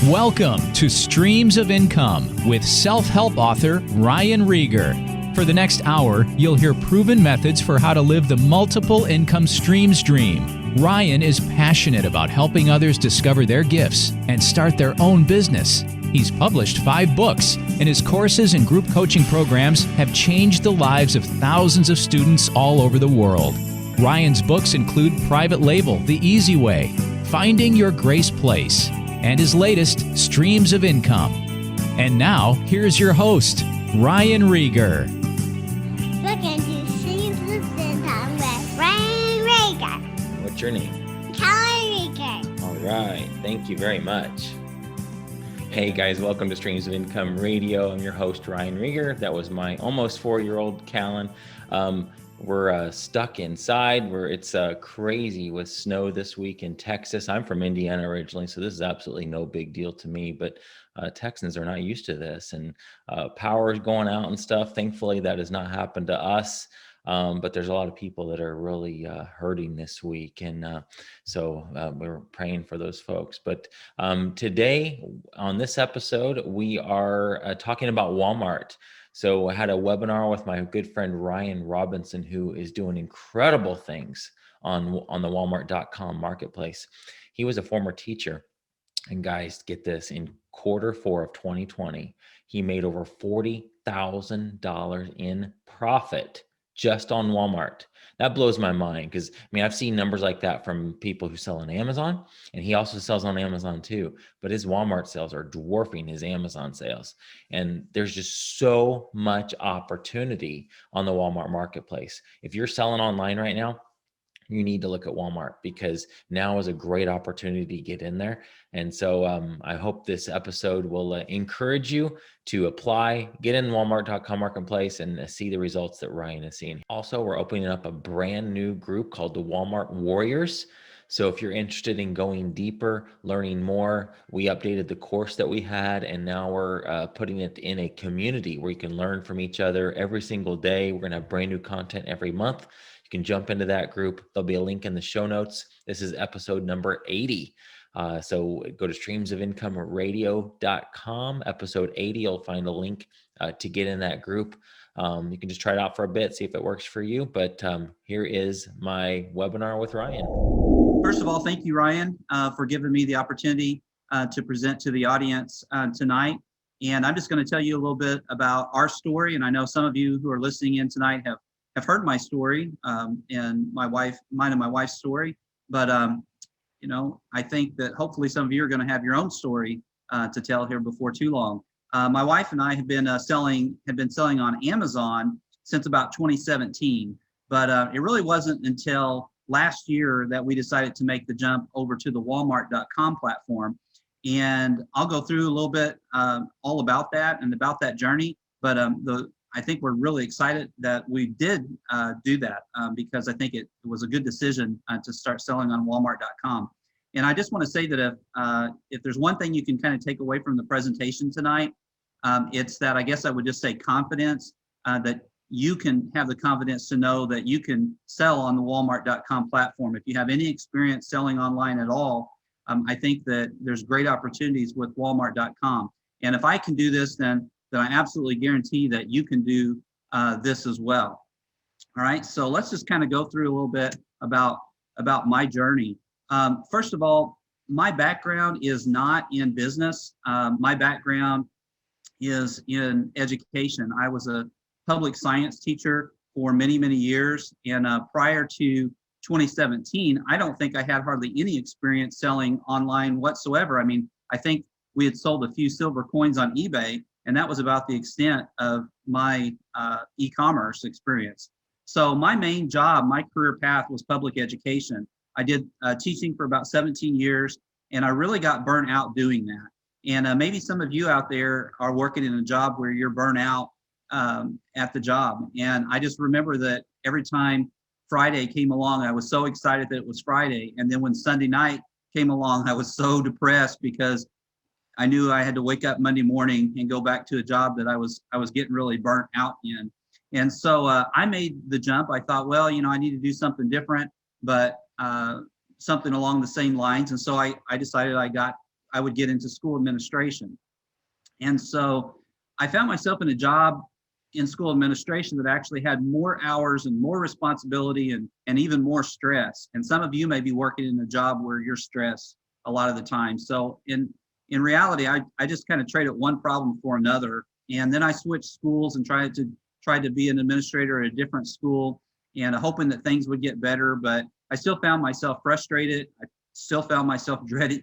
Welcome to Streams of Income with self-help author Ryan Rieger. For the next hour, you'll hear proven methods for how to live the multiple income streams dream. Ryan is passionate about helping others discover their gifts and start their own business. He's published 5 books, and his courses and group coaching programs have changed the lives of thousands of students all over the world. Ryan's books include Private Label, The Easy Way, Finding Your Grace Place, and his latest, Streams of Income. And now, here's your host, Ryan Rieger. Welcome to Streams of Income with Ryan Rieger. What's your name? Callie Rieger. All right. Thank you very much. Hey guys, welcome to Streams of Income Radio. I'm your host, Ryan Rieger. That was my almost 4-year-old Callan. We're stuck inside where it's crazy with snow this week in Texas. I'm from Indiana originally, so this is absolutely no big deal to me, but Texans are not used to this, and power is going out and stuff. Thankfully, that has not happened to us, but there's a lot of people that are really hurting this week, and so we're praying for those folks. But today, on this episode, we are talking about Walmart. So I had a webinar with my good friend Ryan Robinson, who is doing incredible things on the Walmart.com marketplace. He was a former teacher, and guys, get this, in Q4 of 2020, he made over $40,000 in profit just on Walmart. That blows my mind because, I've seen numbers like that from people who sell on Amazon, and he also sells on Amazon too, but his Walmart sales are dwarfing his Amazon sales. And there's just so much opportunity on the Walmart marketplace. If you're selling online right now, you need to look at Walmart because now is a great opportunity to get in there. And so I hope this episode will encourage you to apply, get in Walmart.com marketplace and see the results that Ryan is seeing. Also, we're opening up a brand new group called the Walmart Warriors. So if you're interested in going deeper, learning more, we updated the course that we had, and now we're putting it in a community where you can learn from each other every single day. We're going to have brand new content every month. You can jump into that group. There'll be a link in the show notes. This is episode number 80. So go to streamsofincomeradio.com, episode 80. You'll find a link to get in that group. You can just try it out for a bit, see if it works for you. But here is my webinar with Ryan. First of all, thank you, Ryan, for giving me the opportunity to present to the audience tonight. And I'm just going to tell you a little bit about our story. And I know some of you who are listening in tonight have heard my story and mine and my wife's story. But, I think that hopefully some of you are going to have your own story to tell here before too long. My wife and I have been selling on Amazon since about 2017. But it really wasn't until last year that we decided to make the jump over to the Walmart.com platform. And I'll go through a little bit all about that and about that journey. But I think we're really excited that we did do that because I think it was a good decision to start selling on Walmart.com. And I just want to say that if there's one thing you can kind of take away from the presentation tonight, it's that I guess I would just say confidence, that you can have the confidence to know that you can sell on the Walmart.com platform. If you have any experience selling online at all, I think that there's great opportunities with Walmart.com. And if I can do this, then I absolutely guarantee that you can do this as well. All right, so let's just kind of go through a little bit about my journey. First of all, my background is not in business. My background is in education. I was a public science teacher for many, many years. And prior to 2017, I don't think I had hardly any experience selling online whatsoever. I think we had sold a few silver coins on eBay, and that was about the extent of my e-commerce experience. So my main job, my career path was public education. I did teaching for about 17 years, and I really got burnt out doing that. And maybe some of you out there are working in a job where you're burnt out at the job. And I just remember that every time Friday came along, I was so excited that it was Friday. And then when Sunday night came along, I was so depressed because I knew I had to wake up Monday morning and go back to a job that I was getting really burnt out in. And so I made the jump. I thought, well, I need to do something different, but something along the same lines. And so I decided I got I would get into school administration. And so I found myself in a job in school administration that actually had more hours and more responsibility and even more stress. And some of you may be working in a job where you're stressed a lot of the time. So in reality, I just kind of traded one problem for another. And then I switched schools and tried to be an administrator at a different school and hoping that things would get better. But I still found myself frustrated. I still found myself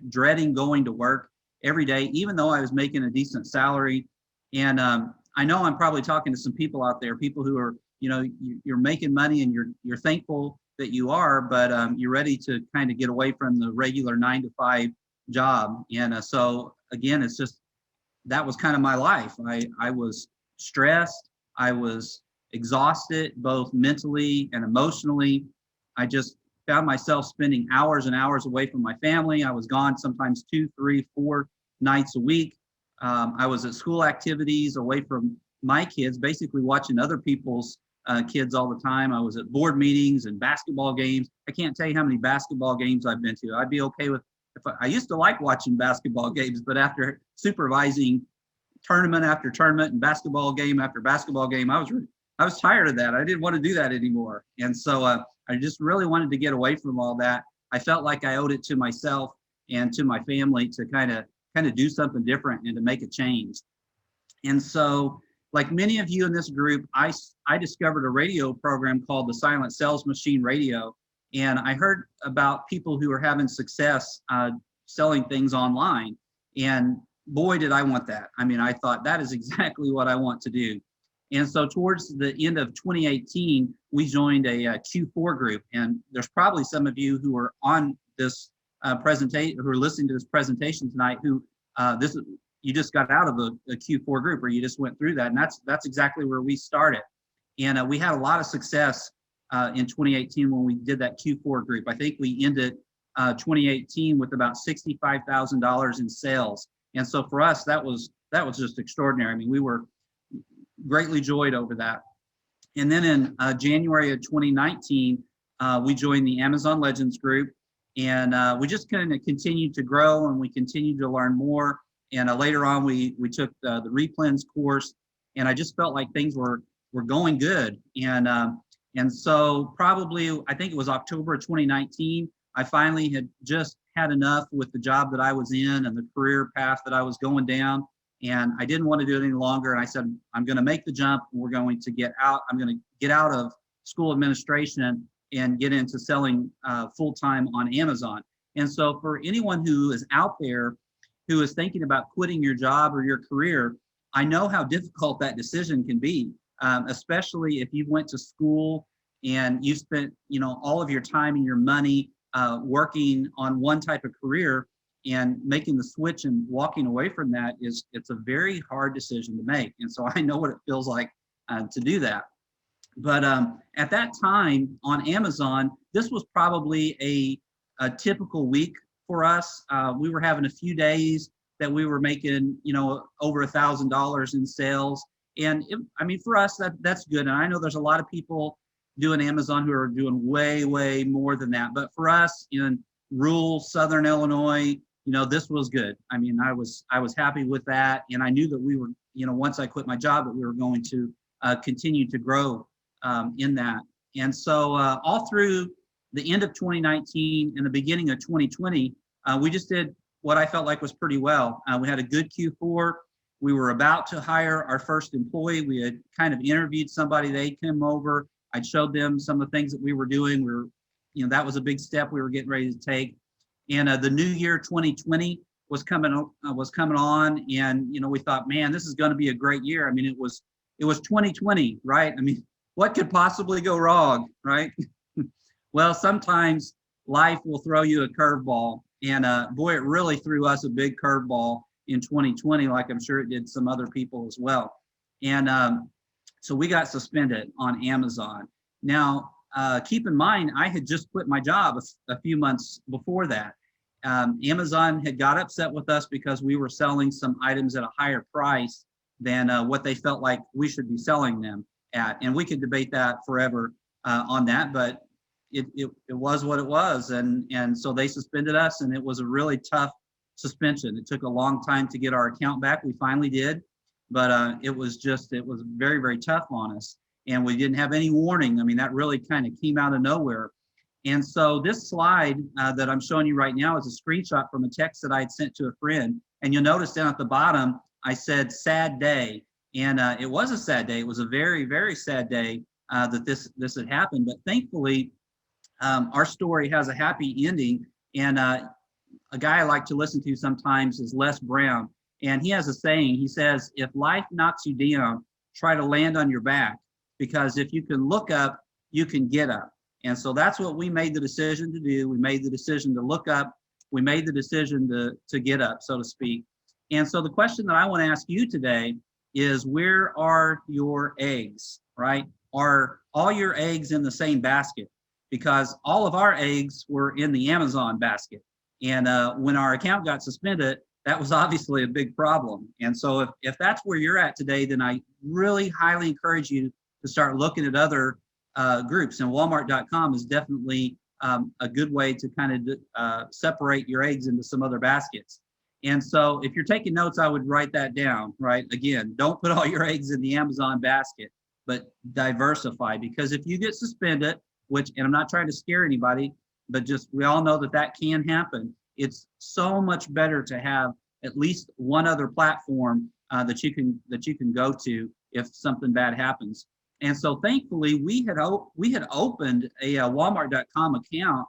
dreading going to work every day, even though I was making a decent salary. And I know I'm probably talking to some people out there, people who are, you're making money and you're thankful that you are, but you're ready to kind of get away from the regular 9-to-5 job. And so again, it's just, that was kind of my life. I was stressed. I was exhausted, both mentally and emotionally. I just found myself spending hours and hours away from my family. I was gone sometimes 2, 3, 4 nights a week. I was at school activities away from my kids, basically watching other people's kids all the time. I was at board meetings and basketball games. I can't tell you how many basketball games I've been to. I'd be okay with, I used to like watching basketball games, but after supervising tournament after tournament and basketball game after basketball game, I was tired of that. I didn't want to do that anymore. And so I just really wanted to get away from all that. I felt like I owed it to myself and to my family to kind of do something different and to make a change. And so, like many of you in this group, I discovered a radio program called the Silent Sales Machine Radio. And I heard about people who are having success selling things online. And boy, did I want that. I mean, I thought that is exactly what I want to do. And so towards the end of 2018, we joined a Q4 group. And there's probably some of you who are on this presentation, who are listening to this presentation tonight, who you just got out of a Q4 group, or you just went through that. And that's exactly where we started. And we had a lot of success in 2018 when we did that Q4 group. I think we ended 2018 with about $65,000 in sales. And so for us, that was just extraordinary. I mean, we were greatly joyed over that. And then in January of 2019, we joined the Amazon Legends group, and we just kind of continued to grow, and we continued to learn more. And later on, we took the Replens course, and I just felt like things were going good. And so probably, I think it was October of 2019, I finally had just had enough with the job that I was in and the career path that I was going down. And I didn't want to do it any longer. And I said, I'm going to make the jump. We're going to get out. I'm going to get out of school administration and get into selling full-time on Amazon. And so for anyone who is out there who is thinking about quitting your job or your career, I know how difficult that decision can be, especially if you went to school and you spent, all of your time and your money working on one type of career, and making the switch and walking away from that it's a very hard decision to make. And so I know what it feels like to do that. But at that time on Amazon, this was probably a typical week for us. We were having a few days that we were making, over $1,000 in sales. And for us, that's good. And I know there's a lot of people doing Amazon who are doing way, way more than that. But for us in rural Southern Illinois, this was good. I mean, I was happy with that. And I knew that we were, once I quit my job, that we were going to continue to grow in that. And so all through the end of 2019 and the beginning of 2020, we just did what I felt like was pretty well. We had a good Q4. We were about to hire our first employee. We had kind of interviewed somebody. They came over. I showed them some of the things that we were doing. That was a big step we were getting ready to take. And the new year 2020 was coming on, and we thought, man, this is going to be a great year. I mean, it was 2020, right? I mean, what could possibly go wrong, right? Well, sometimes life will throw you a curveball, and boy, it really threw us a big curveball in 2020, like I'm sure it did some other people as well. And so we got suspended on Amazon. Now, keep in mind, I had just quit my job a few months before that. Amazon had got upset with us because we were selling some items at a higher price than what they felt like we should be selling them at. And we could debate that forever on that, but it was what it was. And so they suspended us, and it was a really tough suspension. It took a long time to get our account back. We finally did, but it was very, very tough on us. And we didn't have any warning. I mean, that really kind of came out of nowhere. And so this slide that I'm showing you right now is a screenshot from a text that I had sent to a friend. And you'll notice down at the bottom, I said sad day. And it was a sad day. It was a very, very sad day that this had happened. But thankfully, our story has a happy ending. And a guy I like to listen to sometimes is Les Brown. And he has a saying. He says, if life knocks you down, try to land on your back. Because if you can look up, you can get up. And so that's what we made the decision to do. We made the decision to look up. We made the decision to get up, so to speak. And so the question that I want to ask you today is, where are your eggs, right? Are all your eggs in the same basket? Because all of our eggs were in the Amazon basket. And when our account got suspended, that was obviously a big problem. And so if that's where you're at today, then I really highly encourage you to start looking at other groups. And Walmart.com is definitely a good way to kind of separate your eggs into some other baskets. And so if you're taking notes, I would write that down, right? Again, don't put all your eggs in the Amazon basket, but diversify. Because if you get suspended, and I'm not trying to scare anybody, but just we all know that can happen. It's so much better to have at least one other platform that you can go to if something bad happens. And so thankfully, we had opened a Walmart.com account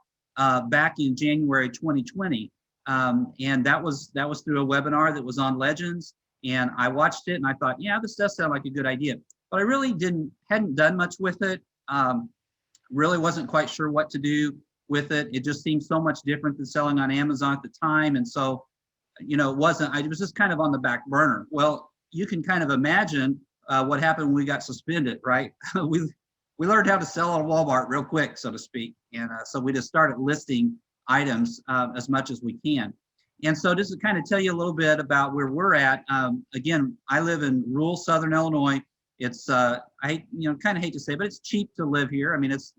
back in January 2020. And that was through a webinar that was on Legends. And I watched it and I thought, yeah, this does sound like a good idea. But I really hadn't done much with it. Really wasn't quite sure what to do with it. It just seemed so much different than selling on Amazon at the time. And so, I was just kind of on the back burner. Well, you can kind of imagine what happened when we got suspended, right? we learned how to sell on Walmart real quick, so to speak. And so we just started listing items as much as we can. And so just to kind of tell you a little bit about where we're at, again, I live in rural Southern Illinois. It's, I kind of hate to say, but it's cheap to live here. I mean, this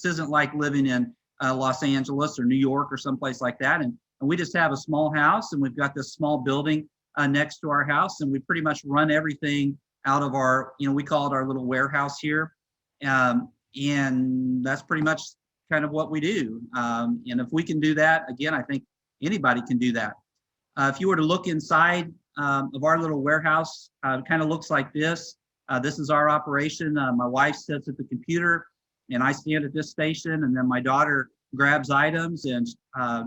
isn't like living in Los Angeles or New York or someplace like that. And we just have a small house, and we've got this small building next to our house, and we pretty much run everything out of our, we call it our little warehouse here. And that's pretty much kind of what we do. And if we can do that, again, I think anybody can do that. If you were to look inside of our little warehouse, it kind of looks like this. This is our operation. My wife sits at the computer and I stand at this station, and then my daughter grabs items and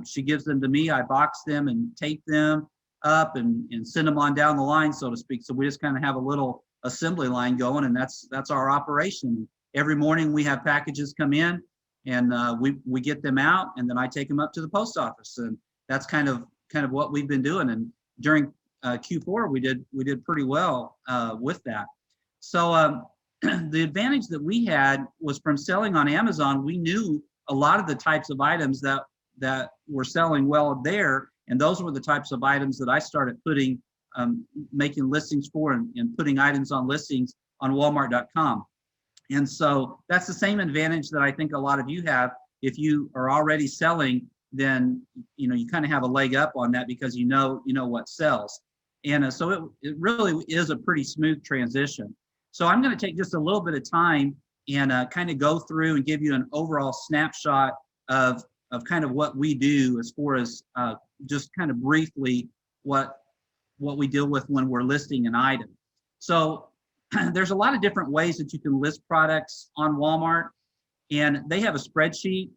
she gives them to me. I box them and tape them up and send them on down the line, so to speak. So we just kind of have a little assembly line going, and that's our operation. Every morning we have packages come in, and we get them out, and then I take them up to the post office, and that's kind of what we've been doing. And during Q4 we did pretty well with that. So the advantage that we had was from selling on Amazon. We knew a lot of the types of items that were selling well there, and those were the types of items that I started making listings for and putting items on listings on Walmart.com. And so that's the same advantage that I think a lot of you have. If you are already selling, then you kind of have a leg up on that because you know what sells. And so it really is a pretty smooth transition. So I'm going to take just a little bit of time and kind of go through and give you an overall snapshot of kind of what we do as far as just kind of briefly what we deal with when we're listing an item. So there's a lot of different ways that you can list products on Walmart, and they have a spreadsheet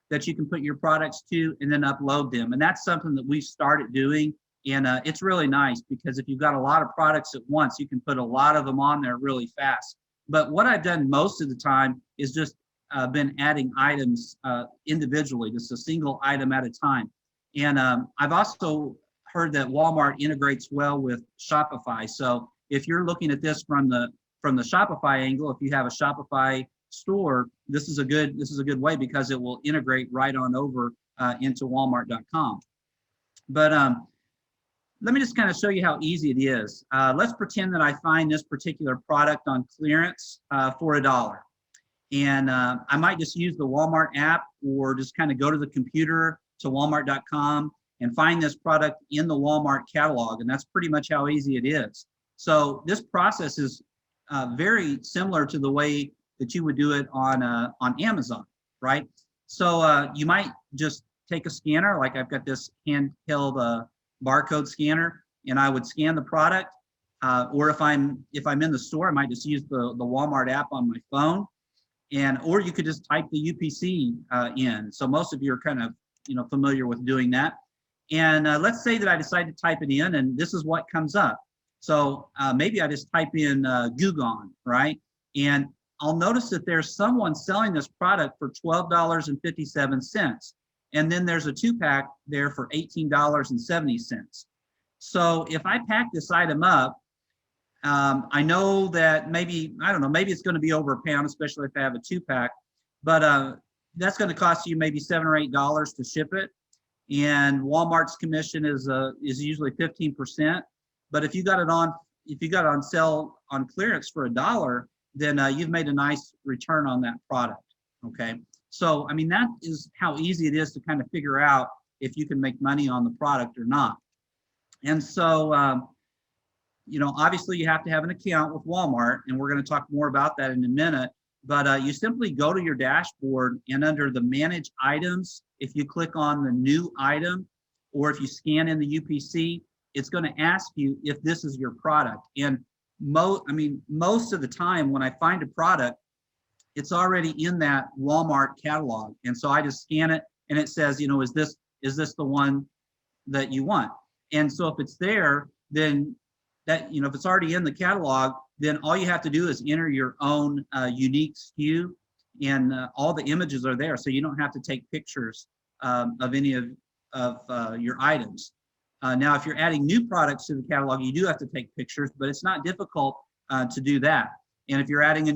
that you can put your products to and then upload them. And that's something that we started doing. And it's really nice because if you've got a lot of products at once, you can put a lot of them on there really fast. But what I've done most of the time is just been adding items individually, just a single item at a time. And I've also heard that Walmart integrates well with Shopify. So if you're looking at this from the Shopify angle, if you have a Shopify store, this is a good way because it will integrate right on over into Walmart.com. But let me just kind of show you how easy it is. Let's pretend that I find this particular product on clearance for $1. And I might just use the Walmart app or just kind of go to the computer to Walmart.com and find this product in the Walmart catalog. And that's pretty much how easy it is. So this process is very similar to the way that you would do it on Amazon, right? So you might just take a scanner, like I've got this handheld barcode scanner, and I would scan the product. Or if I'm in the store, I might just use the Walmart app on my phone, or you could just type the UPC in. So most of you are kind of familiar with doing that. And let's say that I decide to type it in, and this is what comes up. So maybe I just type in Gugon, right? And I'll notice that there's someone selling this product for $12.57. And then there's a 2-pack there for $18.70. So if I pack this item up, I know that maybe it's going to be over £1, especially if I have a 2-pack, but that's going to cost you maybe $7 or $8 to ship it. And Walmart's commission is usually 15%. But if you got it on sale on clearance for $1, then you've made a nice return on that product. Okay. So, I mean, that is how easy it is to kind of figure out if you can make money on the product or not. And so, obviously you have to have an account with Walmart, and we're going to talk more about that in a minute. But you simply go to your dashboard, and under the Manage Items, if you click on the new item, or if you scan in the UPC, it's going to ask you if this is your product. And most of the time when I find a product, it's already in that Walmart catalog. And so I just scan it, and it says, is this the one that you want? And so if it's there, then that, if it's already in the catalog, then all you have to do is enter your own unique SKU, and all the images are there. So you don't have to take pictures of any of your items. Now, if you're adding new products to the catalog, you do have to take pictures, but it's not difficult to do that. And if you're adding a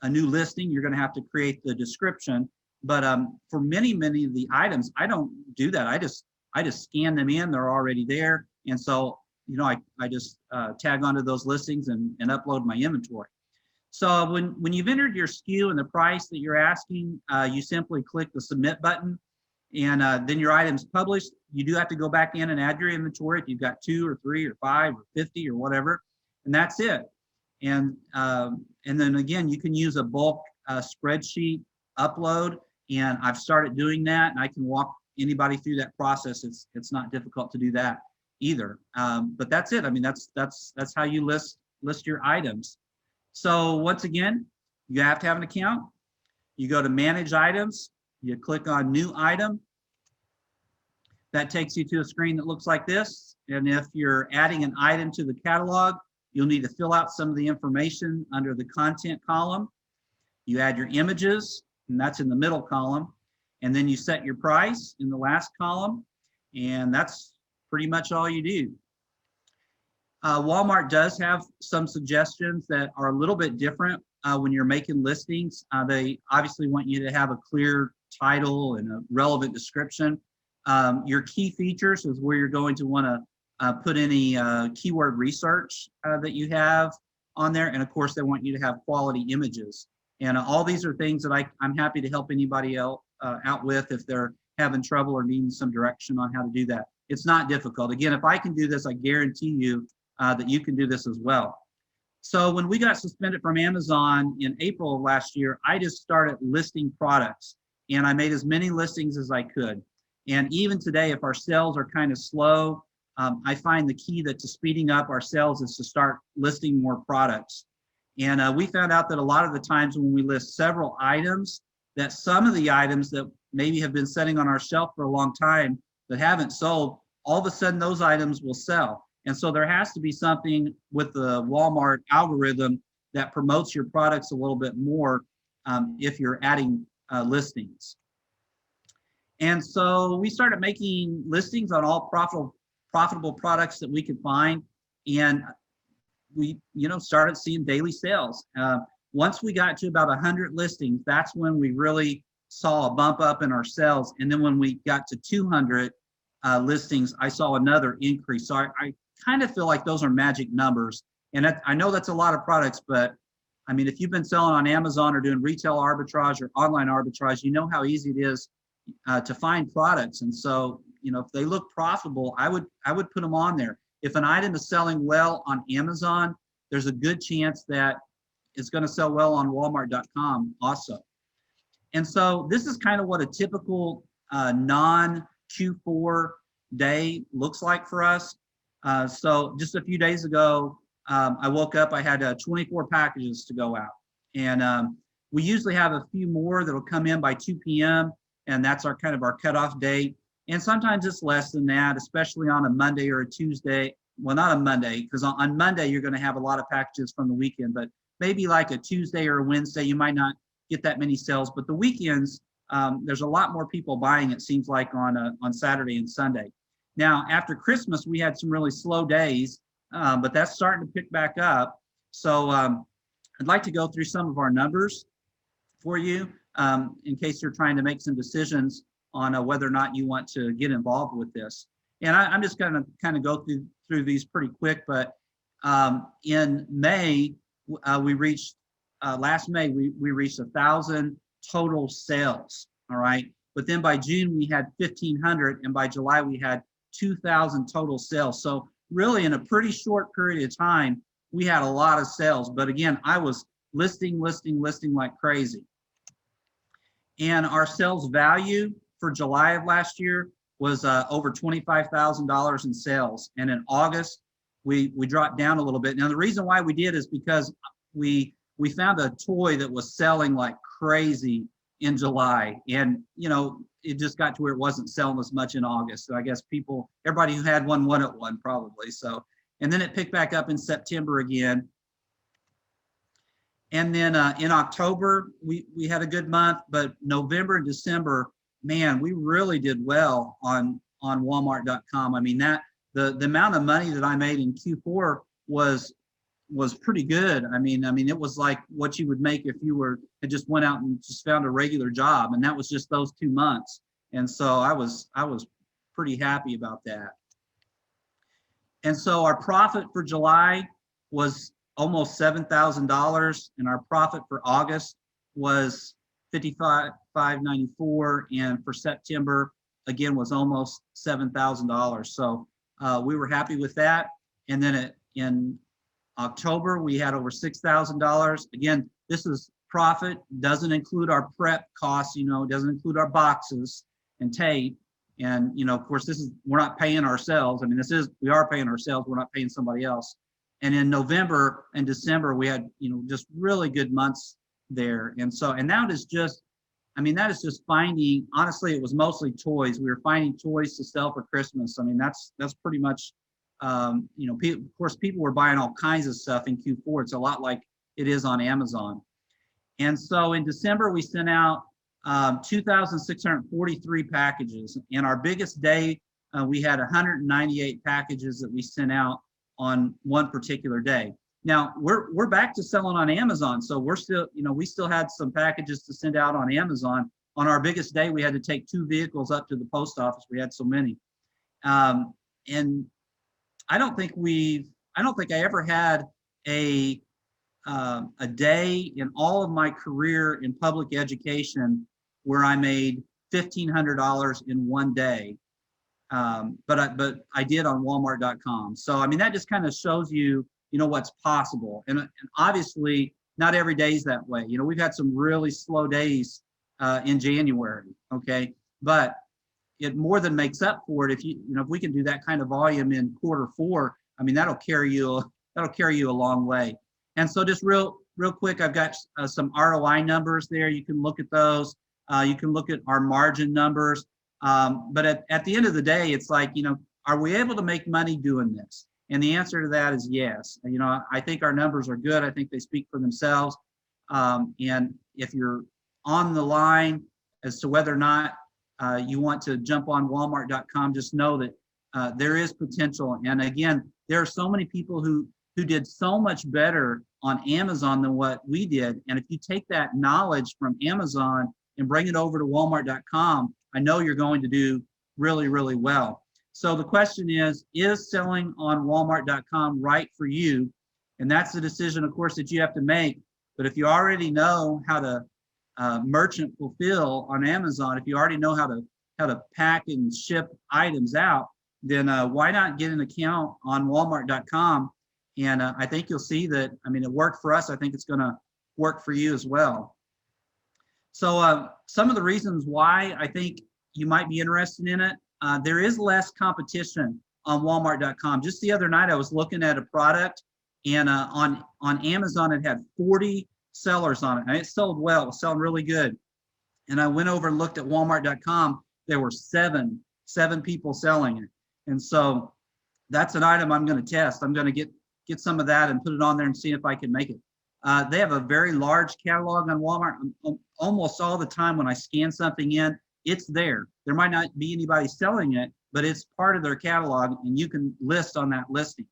new listing, you're going to have to create the description. But for many of the items, I don't do that. I just scan them in; they're already there. And so, I just tag onto those listings and upload my inventory. So when you've entered your SKU and the price that you're asking, you simply click the submit button, and then your item's published. You do have to go back in and add your inventory if you've got 2 or 3 or 5 or 50 or whatever, and that's it. And then again, you can use a bulk spreadsheet upload, and I've started doing that, and I can walk anybody through that process. It's not difficult to do that either. But that's it. I mean, that's how you list your items. So once again, you have to have an account. You go to Manage Items, you click on New Item. That takes you to a screen that looks like this. And if you're adding an item to the catalog, you'll need to fill out some of the information under the content column. You add your images, and that's in the middle column. And then you set your price in the last column. And that's pretty much all you do. Walmart does have some suggestions that are a little bit different when you're making listings. They obviously want you to have a clear title and a relevant description. Your key features is where you're going to want to put any keyword research that you have on there. And of course, they want you to have quality images. And all these are things that I'm happy to help anybody else out with if they're having trouble or needing some direction on how to do that. It's not difficult. Again, if I can do this, I guarantee you that you can do this as well. So when we got suspended from Amazon in April of last year, I just started listing products, and I made as many listings as I could. And even today, if our sales are kind of slow, I find the key to speeding up our sales is to start listing more products. And we found out that a lot of the times when we list several items, that some of the items that maybe have been sitting on our shelf for a long time that haven't sold, all of a sudden those items will sell. And so there has to be something with the Walmart algorithm that promotes your products a little bit more if you're adding listings. And so we started making listings on all profitable products that we could find. And we started seeing daily sales. Once we got to about 100 listings, that's when we really saw a bump up in our sales. And then when we got to 200 listings, I saw another increase. So I kind of feel like those are magic numbers. And I know that's a lot of products, but I mean, if you've been selling on Amazon or doing retail arbitrage or online arbitrage, you know how easy it is to find products. And so if they look profitable, I would put them on there. If an item is selling well on Amazon, there's a good chance that it's going to sell well on Walmart.com also. And so this is kind of what a typical non-Q4 day looks like for us. So just a few days ago, I woke up, I had 24 packages to go out. And we usually have a few more that'll come in by 2 p.m. and that's our kind of our cutoff date. And sometimes it's less than that, especially on a Monday or a Tuesday. Well, not a Monday, because on Monday you're going to have a lot of packages from the weekend, but maybe like a Tuesday or a Wednesday, you might not get that many sales. But the weekends, there's a lot more people buying, it seems like, on Saturday and Sunday. Now, after Christmas, we had some really slow days, but that's starting to pick back up. So I'd like to go through some of our numbers for you in case you're trying to make some decisions on whether or not you want to get involved with this. And I'm just going to kind of go through these pretty quick, but in May, we reached, last May, we reached 1,000 total sales, all right? But then by June, we had 1,500, and by July, we had 2,000 total sales. So really, in a pretty short period of time, we had a lot of sales. But again, I was listing like crazy. And our sales value for July of last year was over $25,000 in sales. And in August, we dropped down a little bit. Now, the reason why we did is because we found a toy that was selling like crazy in July. And, it just got to where it wasn't selling as much in August. So I guess everybody who had one wanted one probably. So, and then it picked back up in September again. And then in October, we had a good month, but November and December, man, we really did well on Walmart.com. I mean, the amount of money that I made in Q4 was pretty good. I mean, it was like what you would make if you had just went out and just found a regular job, and that was just those 2 months. And so I was pretty happy about that. And so our profit for July was almost $7,000, and our profit for August was $55,594, and for September again was almost $7,000. So we were happy with that. And then in October, we had over $6,000. Again, this is profit, doesn't include our prep costs, it doesn't include our boxes and tape. And, of course, we're not paying ourselves. I mean, we are paying ourselves. We're not paying somebody else. And in November and December, we had, just really good months there. And that is just finding, honestly, it was mostly toys. We were finding toys to sell for Christmas. I mean, that's pretty much, of course, people were buying all kinds of stuff in Q4. It's a lot like it is on Amazon. And so in December, we sent out 2,643 packages. And our biggest day, we had 198 packages that we sent out on one particular day. Now we're back to selling on Amazon. So we're still, we still had some packages to send out on Amazon. On our biggest day, we had to take 2 vehicles up to the post office. We had so many. And I don't think I ever had a day in all of my career in public education where I made $1,500 in one day. But I did on Walmart.com. So, I mean, that just kind of shows you, what's possible. And obviously not every day is that way. We've had some really slow days in January. Okay. But it more than makes up for it. If we can do that kind of volume in Q4, I mean, that'll carry you a long way. And so just real quick, I've got some ROI numbers there. You can look at those. You can look at our margin numbers. But at the end of the day, it's like, are we able to make money doing this? And the answer to that is yes. I think our numbers are good. I think they speak for themselves. And if you're on the line as to whether or not you want to jump on Walmart.com, just know that there is potential. And again, there are so many people who did so much better on Amazon than what we did. And if you take that knowledge from Amazon and bring it over to Walmart.com, I know you're going to do really, really well. So the question is selling on Walmart.com right for you? And that's the decision, of course, that you have to make. But if you already know how to merchant fulfill on Amazon, if you already know how to pack and ship items out, then why not get an account on Walmart.com? And I think you'll see that, I mean, it worked for us. I think it's going to work for you as well. So some of the reasons why I think you might be interested in it, there is less competition on Walmart.com. Just the other night, I was looking at a product, and on Amazon, it had 40 sellers on it, and it sold well. It was selling really good. And I went over and looked at Walmart.com. There were seven people selling it. And so that's an item I'm going to test. I'm going to get some of that and put it on there and see if I can make it. They have a very large catalog on Walmart. Almost all the time when I scan something in, it's there. There might not be anybody selling it, but it's part of their catalog, and you can list on that listing.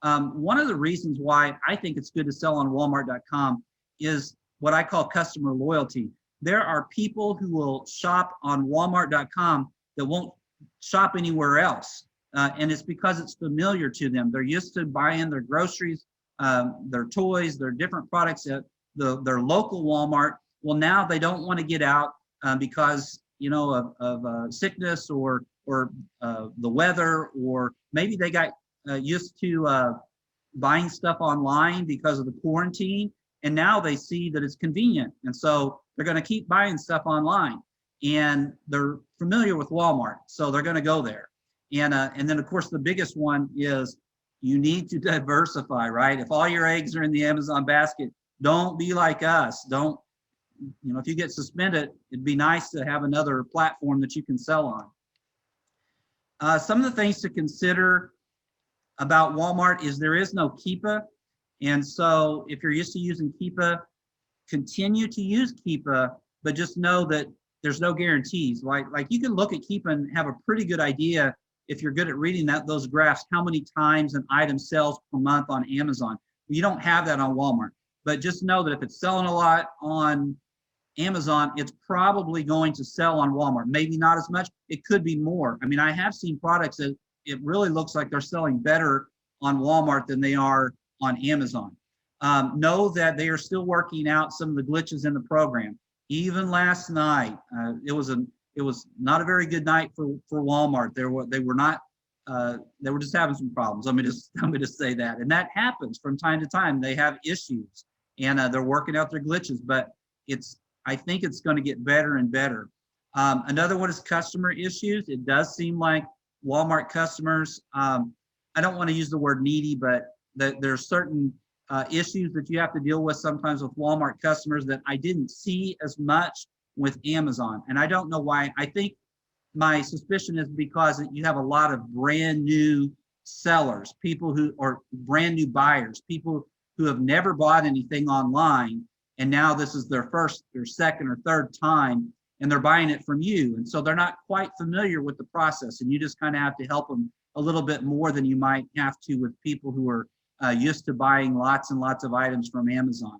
One of the reasons why I think it's good to sell on Walmart.com is what I call customer loyalty. There are people who will shop on Walmart.com that won't shop anywhere else. And it's because it's familiar to them. They're used to buying their groceries, their toys, their different products at their local Walmart. Well, now they don't want to get out because, you know, of sickness or the weather, or maybe they got used to buying stuff online because of the quarantine, and now they see that it's convenient, and so they're going to keep buying stuff online, and they're familiar with Walmart, so they're going to go there. And then of course the biggest one is you need to diversify, right? If all your eggs are in the Amazon basket, don't be like us. Don't, you know, if you get suspended, it'd be nice to have another platform that you can sell on. Some of the things to consider about Walmart is there is no Keepa. And so if you're used to using Keepa, continue to use Keepa, but just know that there's no guarantees. Like you can look at Keepa and have a pretty good idea, if you're good at reading those graphs, how many times an item sells per month on Amazon. You don't have that on Walmart, but just know that if it's selling a lot on Amazon, it's probably going to sell on Walmart. Maybe not as much, it could be more. I mean, I have seen products that it really looks like they're selling better on Walmart than they are on Amazon. Know that they are still working out some of the glitches in the program. Even last night, it was not a very good night for Walmart. They were just having some problems. Let me just say that. And that happens from time to time. They have issues, and they're working out their glitches, but I think it's going to get better and better. Another one is customer issues. It does seem like Walmart customers, I don't want to use the word needy, but there are certain issues that you have to deal with sometimes with Walmart customers that I didn't see as much with Amazon. And I don't know why. I think my suspicion is because you have a lot of brand new sellers, people who are brand new buyers, people who have never bought anything online, and now this is their first or second or third time, and they're buying it from you. And so they're not quite familiar with the process, and you just kind of have to help them a little bit more than you might have to with people who are used to buying lots and lots of items from Amazon.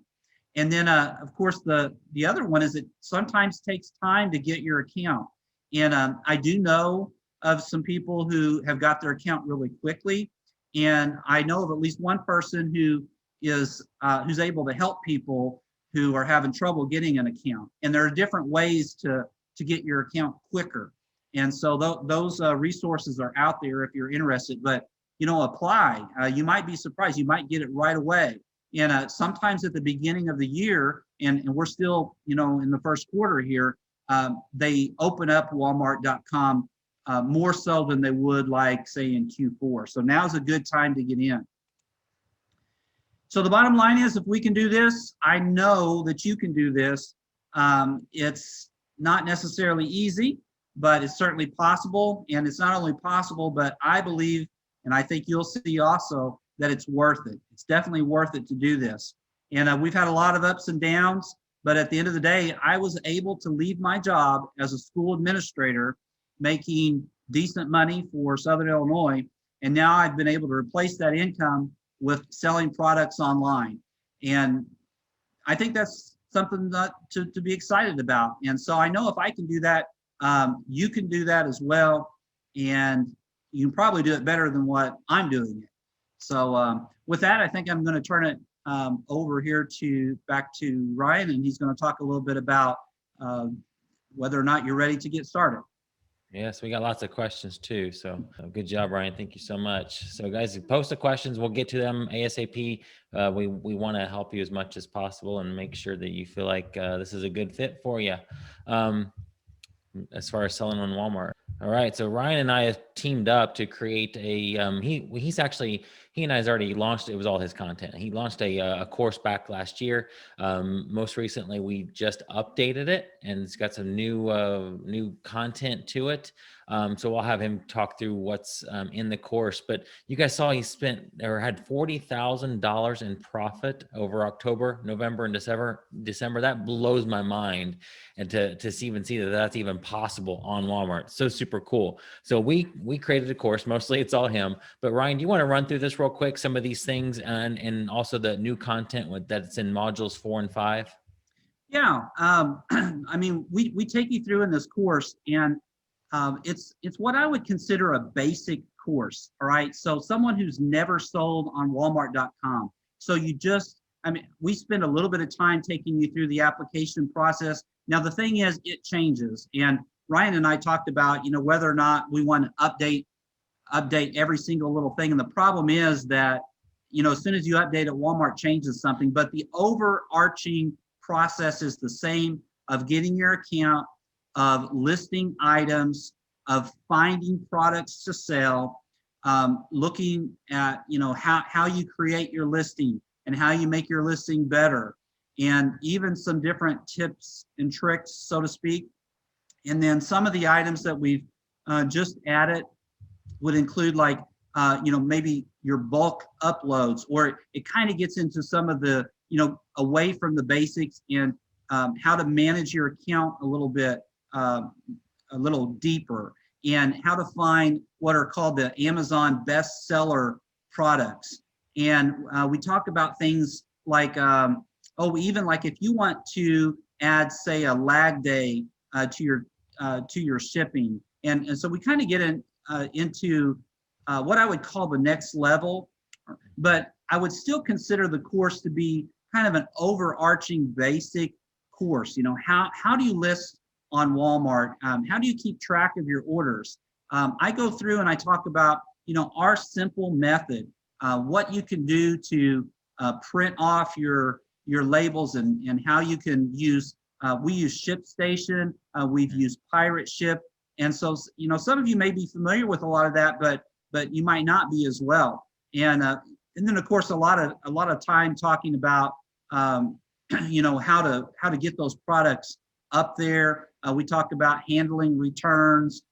And then, of course, the other one is it sometimes takes time to get your account. And I do know of some people who have got their account really quickly. And I know of at least one person who is who's able to help people who are having trouble getting an account. And there are different ways to get your account quicker. And so those resources are out there if you're interested. But, you know, apply. You might be surprised. You might get it right away. And sometimes at the beginning of the year, and we're still, you know, in the first quarter here, they open up Walmart.com more so than they would, like, say, in Q4. So now's a good time to get in. So the bottom line is, if we can do this, I know that you can do this. It's not necessarily easy, but it's certainly possible. And it's not only possible, but I believe, and I think you'll see also, that it's worth it. It's definitely worth it to do this. And we've had a lot of ups and downs, but at the end of the day, I was able to leave my job as a school administrator, making decent money for Southern Illinois. And now I've been able to replace that income with selling products online. And I think that's something to be excited about. And so I know if I can do that, you can do that as well. And you can probably do it better than what I'm doing it. So with that, I think I'm going to turn it over here back to Ryan, and he's going to talk a little bit about whether or not you're ready to get started. Yes, we got lots of questions too. So good job, Ryan. Thank you so much. So guys, post the questions. We'll get to them ASAP. We want to help you as much as possible and make sure that you feel like this is a good fit for you. As far as selling on Walmart. All right, so Ryan and I have teamed up to create a. He and I has already launched. It was all his content. He launched a course back last year. Most recently, we just updated it, and it's got some new content to it. So we'll have him talk through what's in the course. But you guys saw he spent or had $40,000 in profit over October, November, and December. That blows my mind, and to even see that that's even possible on Walmart. So super cool. So we created a course. Mostly it's all him. But Ryan, do you want to run through this real quick? Some of these things and also the new content that's in modules 4 and 5. Yeah, I mean, we take you through in this course, and it's what I would consider a basic course. All right, so someone who's never sold on Walmart.com. So I mean, we spend a little bit of time taking you through the application process. Now the thing is, it changes, and Ryan and I talked about, whether or not we want to update every single little thing. And the problem is that, as soon as you update it, Walmart changes something, but the overarching process is the same, of getting your account, of listing items, of finding products to sell, looking at, how you create your listing and how you make your listing better, and even some different tips and tricks, so to speak. And then some of the items that we've just added would include, like, maybe your bulk uploads, or it kind of gets into some of the, away from the basics, and how to manage your account a little bit, a little deeper, and how to find what are called the Amazon bestseller products. And we talk about things like, even like if you want to add, say, a lag day to your shipping. And so we kind of get into what I would call the next level, but I would still consider the course to be kind of an overarching basic course. How do you list on Walmart? How do you keep track of your orders? I go through and I talk about, our simple method, what you can do to print off your labels, and how you can use, we use ShipStation, we've used Pirate Ship. And so, some of you may be familiar with a lot of that, but you might not be as well. And then of course, a lot of time talking about, how to get those products up there. We talk about handling returns.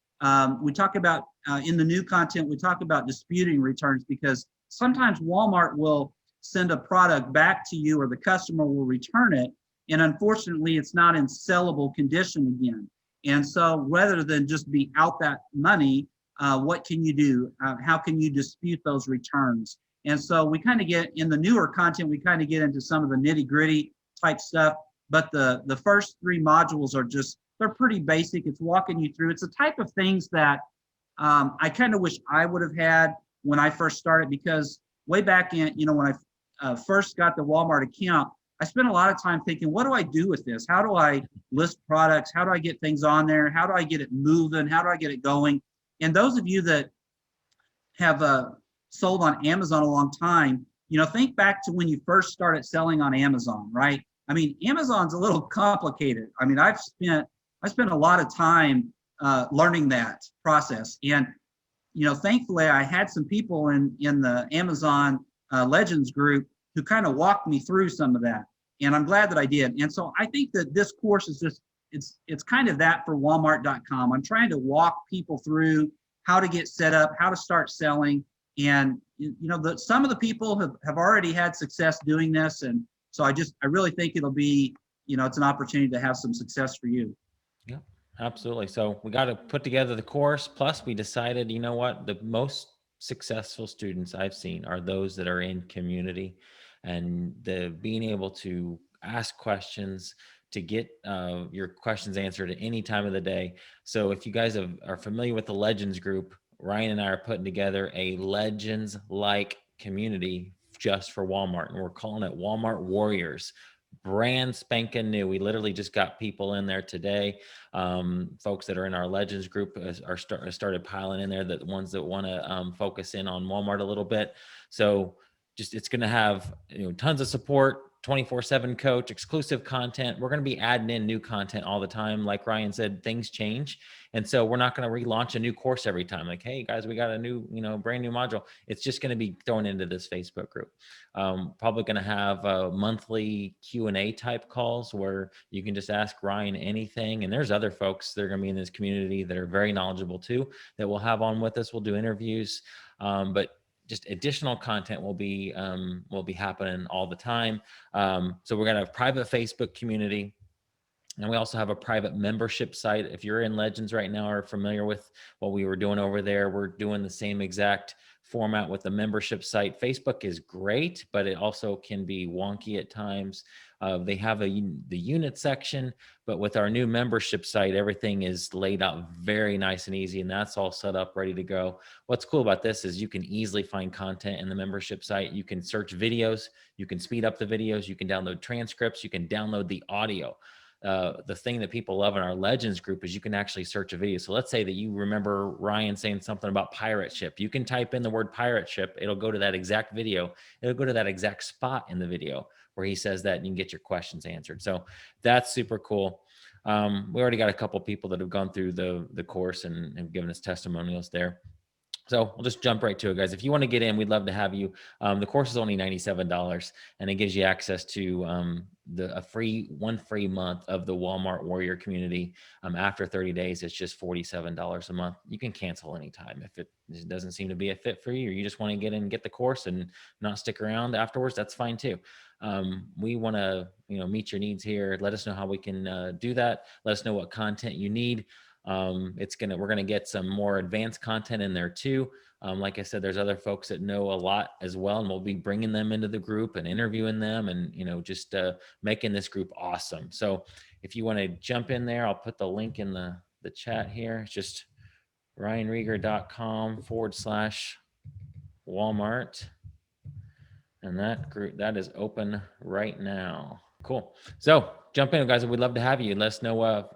We talk about, in the new content, we talk about disputing returns, because sometimes Walmart will send a product back to you, or the customer will return it, and unfortunately it's not in sellable condition again. And so rather than just be out that money, what can you do? How can you dispute those returns? And so we kind of get, in the newer content, we kind of get into some of the nitty-gritty type stuff, but the first 3 modules are they're pretty basic. It's walking you through. It's the type of things that I kind of wish I would have had when I first started, because way back in, when I first got the Walmart account, I spent a lot of time thinking, what do I do with this? How do I list products? How do I get things on there? How do I get it moving? How do I get it going? And those of you that have sold on Amazon a long time, think back to when you first started selling on Amazon, right? I mean, Amazon's a little complicated. I mean, I spent a lot of time learning that process. And, thankfully I had some people in the Amazon Legends group who kind of walked me through some of that. And I'm glad that I did. And so I think that this course is just, it's kind of that for Walmart.com. I'm trying to walk people through how to get set up, how to start selling. And, some of the people have already had success doing this. And so I really think it'll be, it's an opportunity to have some success for you. Yeah, absolutely. So we got to put together the course. Plus we decided, the most successful students I've seen are those that are in community, and the being able to ask questions, to get your questions answered at any time of the day. So if you guys are familiar with the Legends group, Ryan and I are putting together a Legends-like community just for Walmart, and we're calling it Walmart Warriors. brand spanking new. We literally just got people in there today. Folks that are in our Legends group started piling in there. The ones that want to focus in on Walmart a little bit. So just it's going to have tons of support. 24/7 coach, exclusive content. We're going to be adding in new content all the time. Like Ryan said, things change. And so we're not going to relaunch a new course every time. Like, hey guys, we got a new, brand new module. It's just going to be thrown into this Facebook group. Probably going to have monthly Q&A type calls where you can just ask Ryan anything. And there's other folks that are going to be in this community that are very knowledgeable too, that we'll have on with us. We'll do interviews, but just additional content will be happening all the time. So we're gonna have a private Facebook community, and we also have a private membership site. If you're in Legends right now or familiar with what we were doing over there, we're doing the same exact format with the membership site. Facebook is great, but it also can be wonky at times. They have the unit section, but with our new membership site, everything is laid out very nice and easy, and that's all set up, ready to go. What's cool about this is you can easily find content in the membership site. You can search videos, you can speed up the videos, you can download transcripts, you can download the audio. The thing that people love in our Legends group is you can actually search a video. So let's say that you remember Ryan saying something about pirate ship. You can type in the word pirate ship. It'll go to that exact video. It'll go to that exact spot in the video where he says that, and you can get your questions answered. So that's super cool. We already got a couple people that have gone through the course and have given us testimonials there. So we'll just jump right to it, guys. If you want to get in, we'd love to have you. The course is only $97, and it gives you access to one free month of the Walmart Warrior community. After 30 days, it's just $47 a month. You can cancel anytime if it doesn't seem to be a fit for you, or you just want to get in and get the course and not stick around afterwards. That's fine too. We want to meet your needs here. Let us know how we can do that. Let us know what content you need. We're gonna get some more advanced content in there too. Like I said, there's other folks that know a lot as well, and we'll be bringing them into the group and interviewing them, and just making this group awesome. So if you want to jump in there, I'll put the link in the chat here. It's just ryanrieger.com/Walmart, and that group that is open right now. Cool. So jump in, guys. We'd love to have you. Let us know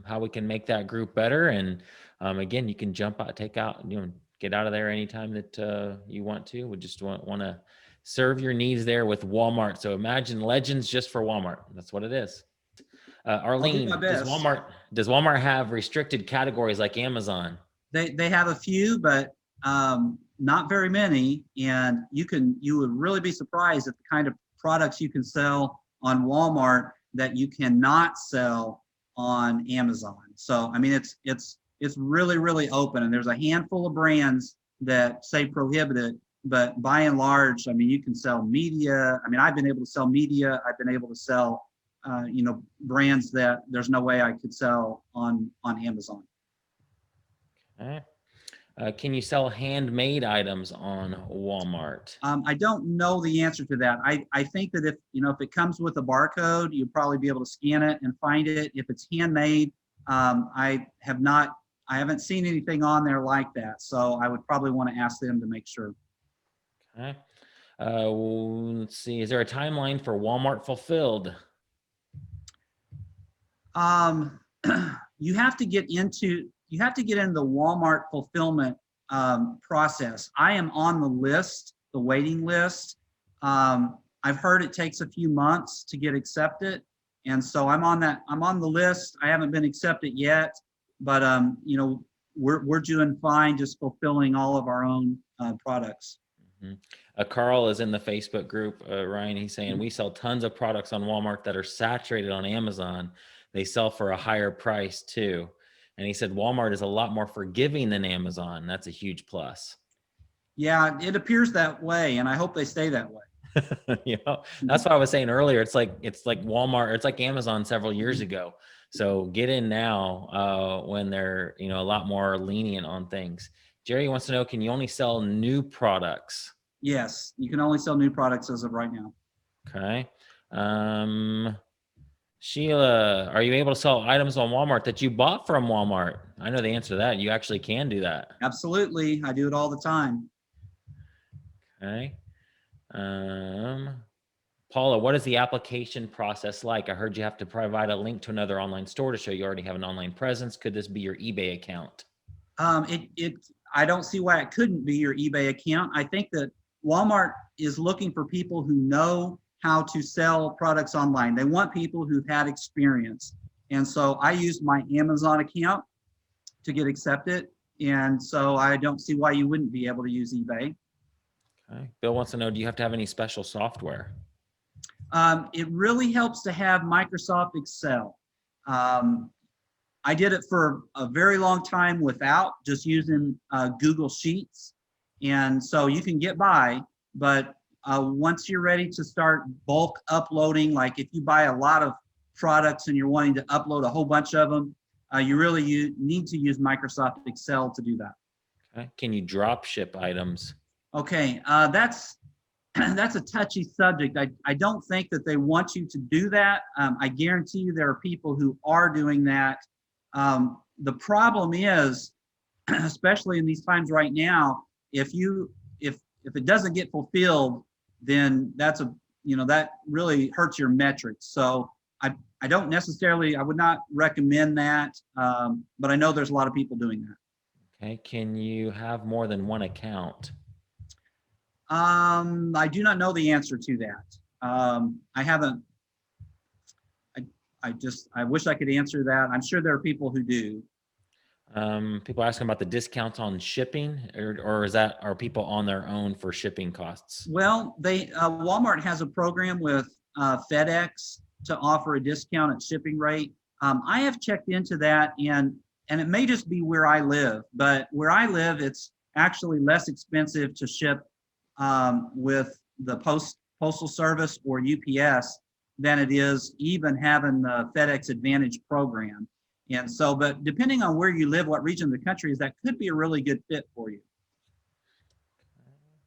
how we can make that group better. And again, you can jump out, get out of there anytime that you want to. We just want to serve your needs there with Walmart. So imagine Legends just for Walmart. That's what it is. Arlene, does Walmart have restricted categories like Amazon? They have a few, but not very many. And you would really be surprised at the kind of products you can sell on Walmart that you cannot sell on Amazon. So, I mean, it's really, really open, and there's a handful of brands that say prohibited, but by and large, I mean, you can sell media. I mean, I've been able to sell media. I've been able to sell, brands that there's no way I could sell on Amazon. Okay. Can you sell handmade items on Walmart? I don't know the answer to that. I think that if it comes with a barcode, you'll probably be able to scan it and find it. If it's handmade, I haven't seen anything on there like that. So I would probably want to ask them to make sure. Okay. Let's see. Is there a timeline for Walmart Fulfilled? You have to get into the Walmart fulfillment process. I am on the waiting list. I've heard it takes a few months to get accepted, and so I'm on the list. I haven't been accepted yet, but we're doing fine just fulfilling all of our own products. Mm-hmm. Carl is in the Facebook group. Ryan, he's saying we sell tons of products on Walmart that are saturated on Amazon. They sell for a higher price too. And he said Walmart is a lot more forgiving than Amazon. That's a huge plus. Yeah, it appears that way, and I hope they stay that way. That's what I was saying earlier. It's like Walmart, it's like Amazon several years ago. So get in now when they're a lot more lenient on things. Jerry wants to know, can you only sell new products? Yes, you can only sell new products as of right now. Okay. Sheila, are you able to sell items on Walmart that you bought from Walmart? I know the answer to that. You actually can do that. Absolutely. I do it all the time. Okay. Paula, what is the application process like? I heard you have to provide a link to another online store to show you already have an online presence. Could this be your eBay account? I don't see why it couldn't be your eBay account. I think that Walmart is looking for people who know how to sell products online. They want people who've had experience. And so I used my Amazon account to get accepted. And so I don't see why you wouldn't be able to use eBay. Okay. Bill wants to know, do you have to have any special software? It really helps to have Microsoft Excel. I did it for a very long time without, just using Google Sheets. And so you can get by, but once you're ready to start bulk uploading, like if you buy a lot of products and you're wanting to upload a whole bunch of them, you need to use Microsoft Excel to do that. Okay. Can you drop ship items? Okay, that's a touchy subject. I don't think that they want you to do that. I guarantee you there are people who are doing that. The problem is, especially in these times right now, if it doesn't get fulfilled, then that really hurts your metrics. So I don't necessarily, I would not recommend that, but I know there's a lot of people doing that. Okay. Can you have more than one account? I do not know the answer to that. I haven't. I wish I could answer that. I'm sure there are people who do. People are asking about the discounts on shipping, or are people on their own for shipping costs? Well, Walmart has a program with FedEx to offer a discounted shipping rate. I have checked into that, and it may just be where I live, but where I live, it's actually less expensive to ship with the Postal Service or UPS than it is even having the FedEx Advantage program. And so, but depending on where you live, what region of the country is, that could be a really good fit for you.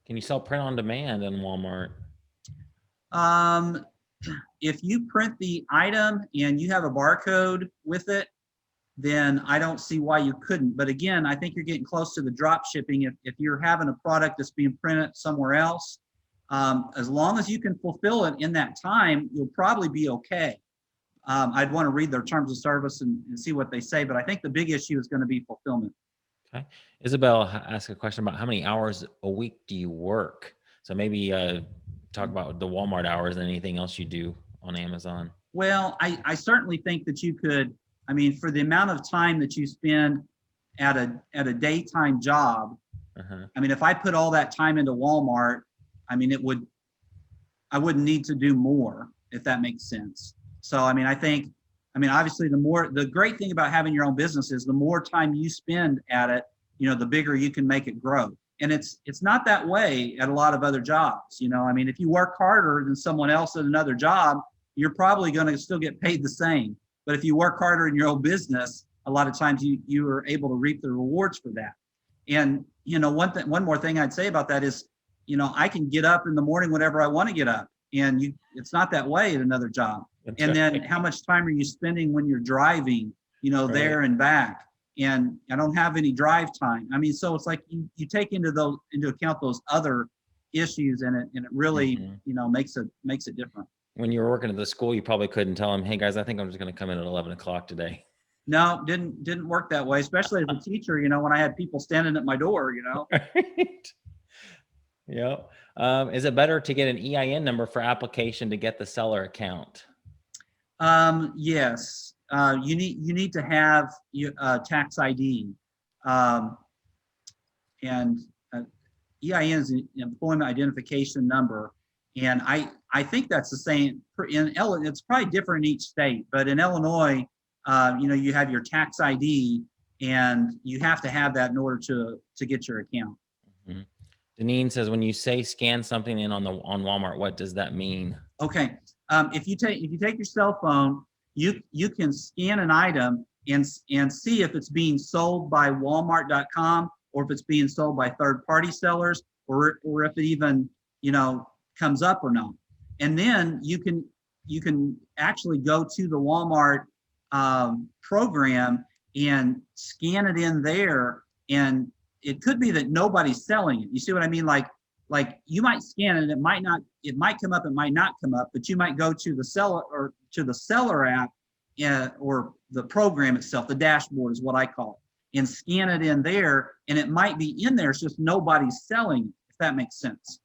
Can you sell print on demand in Walmart? If you print the item and you have a barcode with it, then I don't see why you couldn't. But again, I think you're getting close to the drop shipping. If you're having a product that's being printed somewhere else, as long as you can fulfill it in that time, you'll probably be okay. I'd want to read their terms of service and see what they say, but I think the big issue is going to be fulfillment. Okay. Isabel asked a question about how many hours a week do you work? So maybe talk about the Walmart hours and anything else you do on Amazon. Well, I certainly think that you could, I mean, for the amount of time that you spend at a daytime job, I mean, if I put all that time into Walmart, I mean, I wouldn't need to do more, if that makes sense. So, I mean, obviously the great thing about having your own business is the more time you spend at it, the bigger you can make it grow. And it's not that way at a lot of other jobs. I mean, if you work harder than someone else at another job, you're probably going to still get paid the same. But if you work harder in your own business, a lot of times you are able to reap the rewards for that. And, one more thing I'd say about that is, I can get up in the morning whenever I want to get up, and it's not that way at another job. That's and right. then how much time are you spending when you're driving, Right. there and back? And I don't have any drive time. I mean, so it's like you take into account those other issues, and it really, makes it different. When you were working at the school, you probably couldn't tell them, hey guys, I think I'm just going to come in at 11 o'clock today. No, didn't work that way, especially as a teacher, when I had people standing at my door, Right. Yep. Is it better to get an EIN number for application to get the seller account? Yes. You need to have tax ID. And EIN is an employment identification number. And I think that's the same it's probably different in each state, but in Illinois, you have your tax ID, and you have to have that in order to get your account. Mm-hmm. Deneen says, when you say scan something in on Walmart, what does that mean? Okay. If you take your cell phone, you can scan an item and see if it's being sold by Walmart.com, or if it's being sold by third-party sellers, or if it even comes up or not. And then you can actually go to the Walmart program and scan it in there, and it could be that nobody's selling it. You see what I mean? Like like you might scan it, it might come up, it might not come up, but you might go to the seller or to the seller app or the program itself, the dashboard is what I call it, and scan it in there, and it might be in there, it's just nobody's selling it, if that makes sense.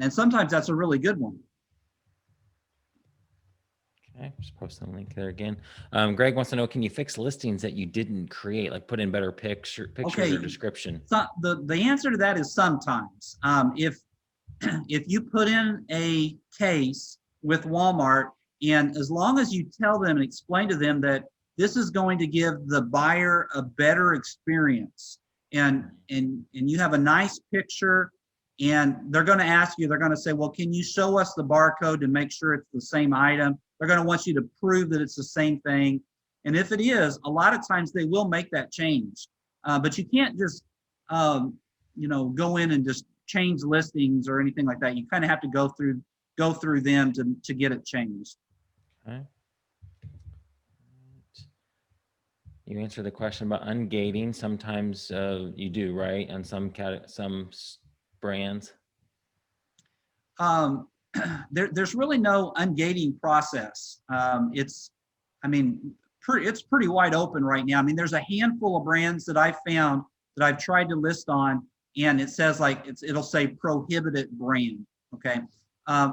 And sometimes that's a really good one. Okay, just post the link there again. Greg wants to know, can you fix listings that you didn't create, like put in better pictures or description? So the answer to that is sometimes. If you put in a case with Walmart, and as long as you tell them and explain to them that this is going to give the buyer a better experience, and you have a nice picture, and they're going to ask you, they're going to say, well, can you show us the barcode to make sure it's the same item? They're going to want you to prove that it's the same thing. And if it is, a lot of times they will make that change. But you can't just, go in and just change listings or anything like that. You kind of have to go through them to get it changed. Okay. You answered the question about ungating. Sometimes you do, right? On some brands. There's really no ungating process. It's pretty wide open right now. I mean, there's a handful of brands that I've found that I've tried to list on, and it says it'll say prohibited brand. Okay.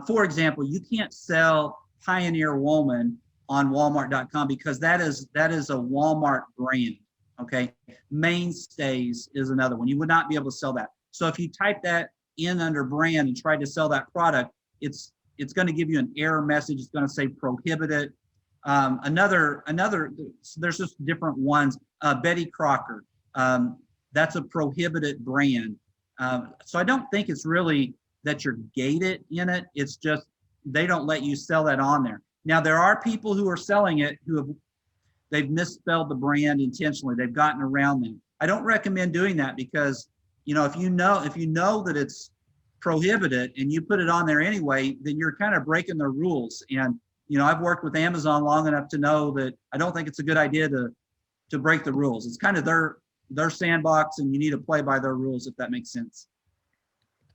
For example, you can't sell Pioneer Woman on Walmart.com because that is a Walmart brand. Okay. Mainstays is another one. You would not be able to sell that. So if you type that in under brand and try to sell that product, it's going to give you an error message. It's going to say prohibited. There's just different ones. Betty Crocker, that's a prohibited brand. So I don't think it's really that you're gated in it. It's just they don't let you sell that on there. Now there are people who are selling it they've misspelled the brand intentionally. They've gotten around them. I don't recommend doing that because if you know that it's prohibited and you put it on there anyway, then you're kind of breaking their rules. And I've worked with Amazon long enough to know that I don't think it's a good idea to break the rules. It's kind of their sandbox, and you need to play by their rules, if that makes sense.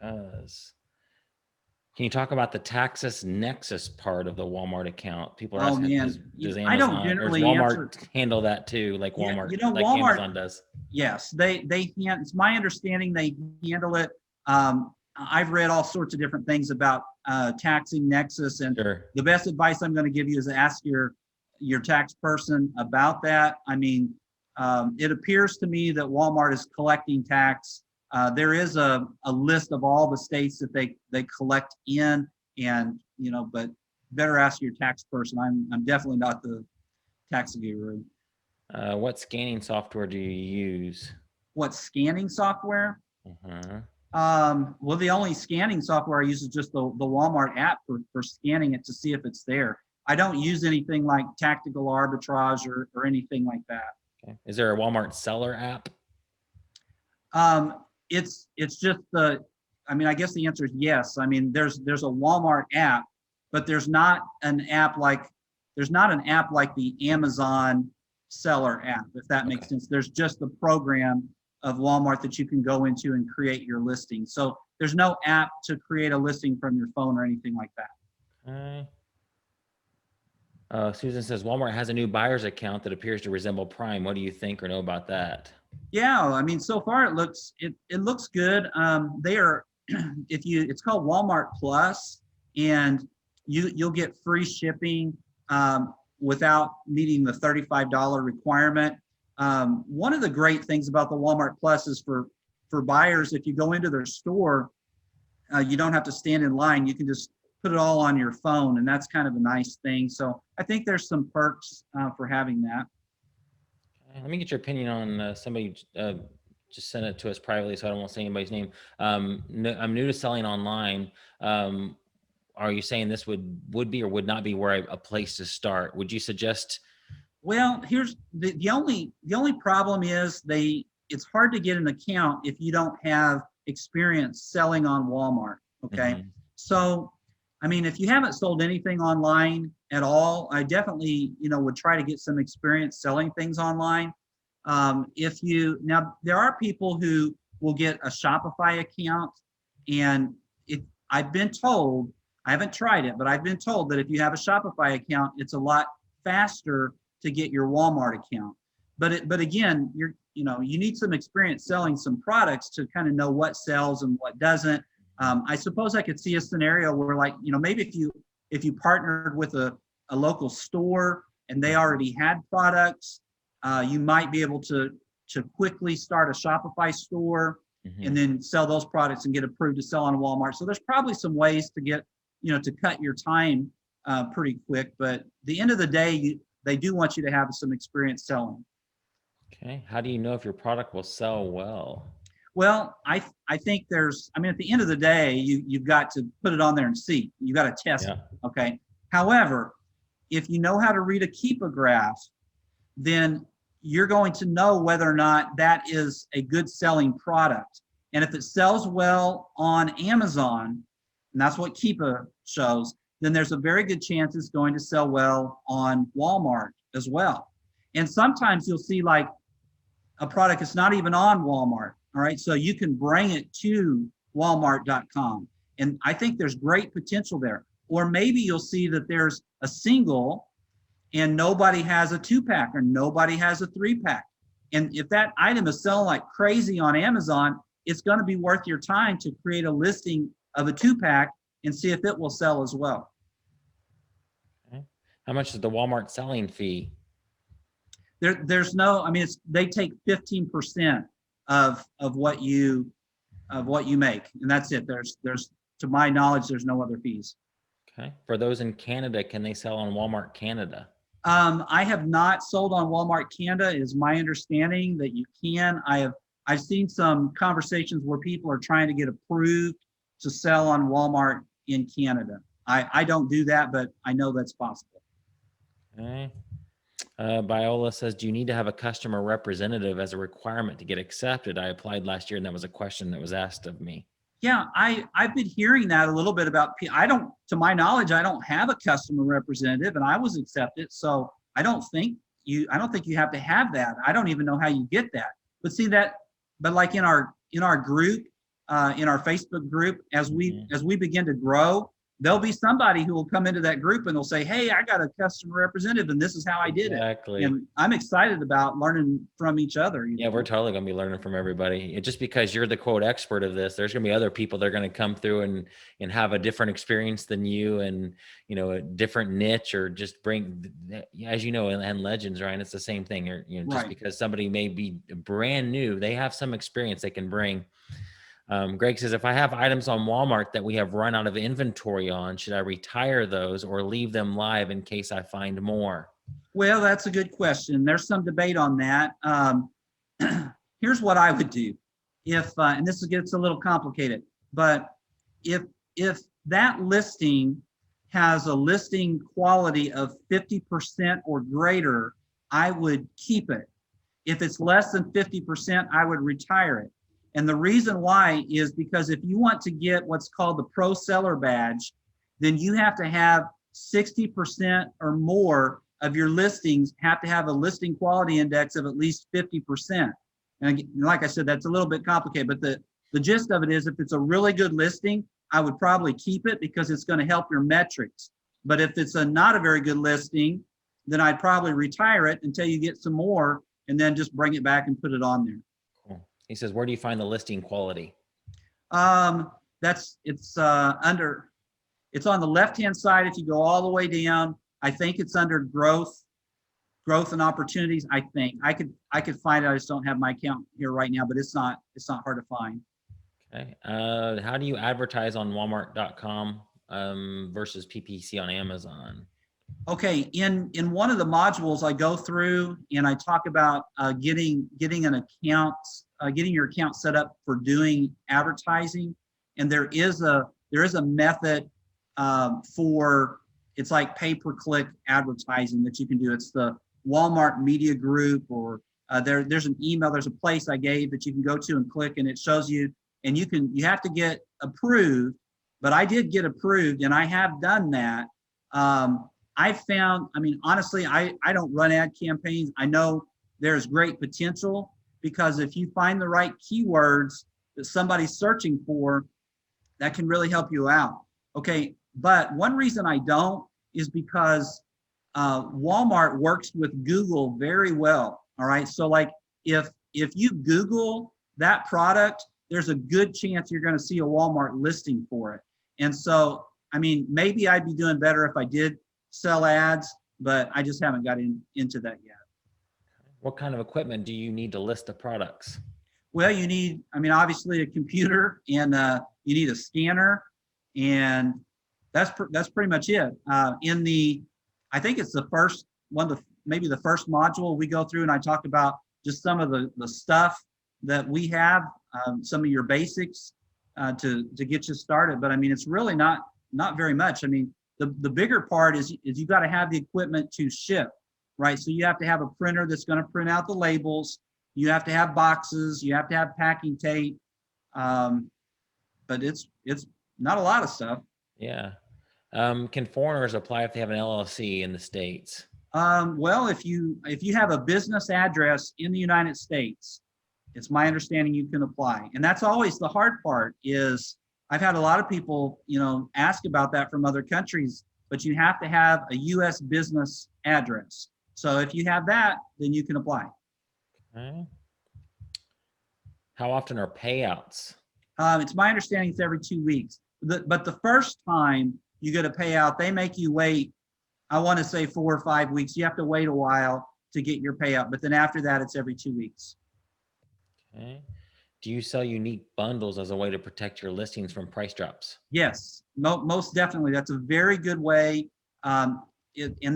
It does. Can you talk about the Taxis Nexus part of the Walmart account? People are asking, does Amazon, I don't generally or does Walmart handle that too, like Walmart, like Walmart, Amazon does? Yes, it's my understanding they handle it. I've read all sorts of different things about taxing Nexus, and Sure. The best advice I'm going to give you is ask your tax person about that. I mean, it appears to me that Walmart is collecting tax. There is a list of all the states that they collect in, and but better ask your tax person. I'm definitely not the tax guru. What scanning software do you use? What scanning software? Uh-huh. Well, the only scanning software I use is just the Walmart app for scanning it to see if it's there. I don't use anything like Tactical Arbitrage or anything like that. Okay. Is there a Walmart seller app? It's just I guess the answer is yes. I mean, there's a Walmart app, but there's not an app like the Amazon seller app, if that makes sense. There's just the program of Walmart that you can go into and create your listing. So there's no app to create a listing from your phone or anything like that. Okay. Susan says Walmart has a new buyer's account that appears to resemble Prime. What do you think or know about that? Yeah, I mean, so far it looks good. It's called Walmart Plus, and you'll get free shipping without meeting the $35 requirement. One of the great things about the Walmart Plus is for buyers, if you go into their store, you don't have to stand in line. You can just put it all on your phone, and that's kind of a nice thing. So I think there's some perks for having that. Let me get your opinion on somebody just sent it to us privately, so I don't want to say anybody's name. I'm new to selling online. Are you saying this would be or would not be a place to start? Would you suggest? Well, here's the only problem is it's hard to get an account if you don't have experience selling on Walmart. Okay. Mm-hmm. So, I mean, if you haven't sold anything online at all, I definitely, would try to get some experience selling things online. Now there are people who will get a Shopify account And I've been told, I haven't tried it, but I've been told that if you have a Shopify account, it's a lot faster to get your Walmart account. But again, you need some experience selling some products to kind of know what sells and what doesn't. I suppose I could see a scenario where, like, maybe if you partnered with a local store and they already had products, you might be able to quickly start a Shopify store and then sell those products and get approved to sell on Walmart. So there's probably some ways to get, to cut your time pretty quick. But at the end of the day, they do want you to have some experience selling. Okay. How do you know if your product will sell well? Well, I think at the end of the day, you've got to put it on there and see. You got to test it. Okay. However, if you know how to read a Keepa graph, then you're going to know whether or not that is a good selling product. And if it sells well on Amazon, and that's what Keepa shows, then there's a very good chance it's going to sell well on Walmart as well. And sometimes you'll see like a product that's not even on Walmart. All right. So you can bring it to Walmart.com. And I think there's great potential there. Or maybe you'll see that there's a single and nobody has a 2-pack or nobody has a 3-pack. And if that item is selling like crazy on Amazon, it's going to be worth your time to create a listing of a 2-pack and see if it will sell as well. Okay. How much is the Walmart selling fee? There's no, they take 15% of what you make, and that's it. There's to my knowledge, there's no other fees. Okay. For those in Canada, can they sell on Walmart Canada? I have not sold on Walmart Canada. It is my understanding that you can. I've seen some conversations where people are trying to get approved to sell on Walmart in Canada. I don't do that, but I know that's possible. Okay. Biola says, do you need to have a customer representative as a requirement to get accepted? I applied last year and that was a question that was asked of me. Yeah, I've been hearing that a little bit about, to my knowledge, I don't have a customer representative and I was accepted. So I don't think you have to have that. I don't even know how you get that. But see that, but like in our group, in our Facebook group, as we begin to grow, there'll be somebody who will come into that group and they'll say, hey, I got a customer representative and this is how I did Exactly. it. And I'm excited about learning from each other. Yeah, we're totally going to be learning from everybody. Just because you're the quote expert of this, there's going to be other people that are going to come through and have a different experience than you and, a different niche or just bring, as you know, and Legends, right? It's the same thing. Just Right. Because somebody may be brand new, they have some experience they can bring. Greg says, if I have items on Walmart that we have run out of inventory on, should I retire those or leave them live in case I find more? Well, that's a good question. There's some debate on that. Here's what I would do if, and this gets a little complicated, but if that listing has a listing quality of 50% or greater, I would keep it. If it's less than 50%, I would retire it. And the reason why is because if you want to get what's called the pro seller badge, then you have to have 60% or more of your listings have to have a listing quality index of at least 50%. And like I said, that's a little bit complicated, but the gist of it is if it's a really good listing, I would probably keep it because it's going to help your metrics. But if it's not a very good listing, then I'd probably retire it until you get some more and then just bring it back and put it on there. He says, where do you find the listing quality? It's on the left-hand side. If you go all the way down, I think it's under growth and opportunities. I think I could find it. I just don't have my account here right now, but it's not hard to find. Okay. How do you advertise on Walmart.com versus PPC on Amazon? Okay, in one of the modules I go through and I talk about getting an account, getting your account set up for doing advertising, and there is a method for, it's like pay-per-click advertising that you can do. It's the Walmart Media Group, or there's an email, there's a place I gave that you can go to and click, and it shows you, and you have to get approved, but I did get approved and I have done that. I found, honestly, I don't run ad campaigns. I know there's great potential because if you find the right keywords that somebody's searching for, that can really help you out. Okay, but one reason I don't is because Walmart works with Google very well. All right, so like if you Google that product, there's a good chance you're going to see a Walmart listing for it. And so, I mean, maybe I'd be doing better if I did sell ads, but I just haven't got into that yet. What kind of equipment do you need to list the products? Well, you need, I mean, obviously a computer, and you need a scanner, and that's pretty much it. I think it's the first one, maybe the first module we go through, and I talk about just some of the stuff that we have, some of your basics to get you started. But I mean, it's really not very much. I mean, the bigger part is you got to have the equipment to ship, right? So you have to have a printer that's going to print out the labels. You have to have boxes. You have to have packing tape. But it's not a lot of stuff. Yeah. Can foreigners apply if they have an LLC in the States? Well, if you have a business address in the United States, it's my understanding you can apply. And that's always the hard part. Is I've had a lot of people, ask about that from other countries, but you have to have a U.S. business address. So if you have that, then you can apply. Okay. How often are payouts? It's my understanding it's every 2 weeks. But the first time you get a payout, they make you wait, I want to say 4 or 5 weeks. You have to wait a while to get your payout. But then after that, it's every 2 weeks. Okay. Do you sell unique bundles as a way to protect your listings from price drops? Yes, most definitely. That's a very good way. And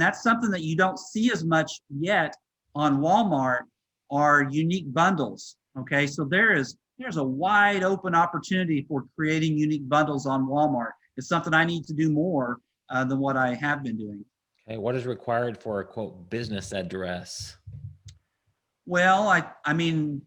that's something that you don't see as much yet on Walmart are unique bundles. Okay, so there's a wide open opportunity for creating unique bundles on Walmart. It's something I need to do more than what I have been doing. Okay, what is required for a quote business address? Well, I mean,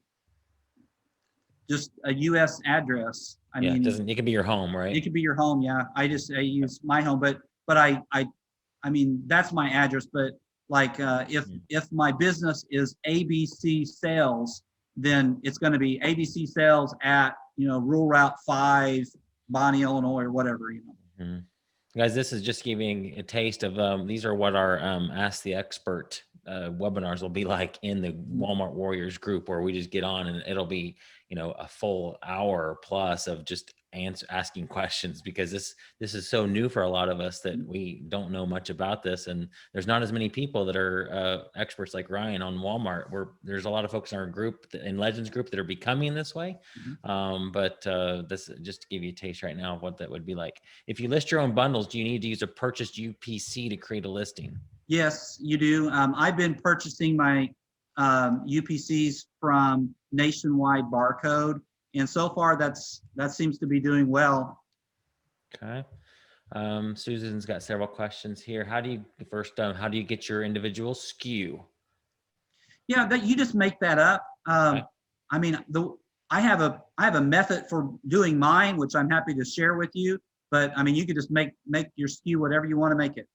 just a U.S. address. I mean, it can be your home, right? It could be your home. Yeah, I use my home, but I mean that's my address. But like if my business is ABC Sales, then it's going to be ABC Sales at Rural Route 5, Bonnie, Illinois, or whatever. Mm-hmm. Guys, this is just giving a taste of these are what our Ask the Expert webinars will be like in the Walmart Warriors group, where we just get on and it'll be a full hour plus of just asking questions, because this is so new for a lot of us that we don't know much about this, and there's not as many people that are experts like Ryan on Walmart. There's a lot of folks in our group, in Legends group, that are becoming this way. Mm-hmm. But this just to give you a taste right now of what that would be like. If you list your own bundles, do you need to use a purchased UPC to create a listing? Yes, you do. I've been purchasing my UPCs from Nationwide Barcode, and so far that seems to be doing well. Okay. Susan's got several questions here. How do you get your individual SKU? Yeah, that you just make that up. Okay. I mean, I have a method for doing mine, which I'm happy to share with you. But I mean, you could just make your SKU whatever you want to make it.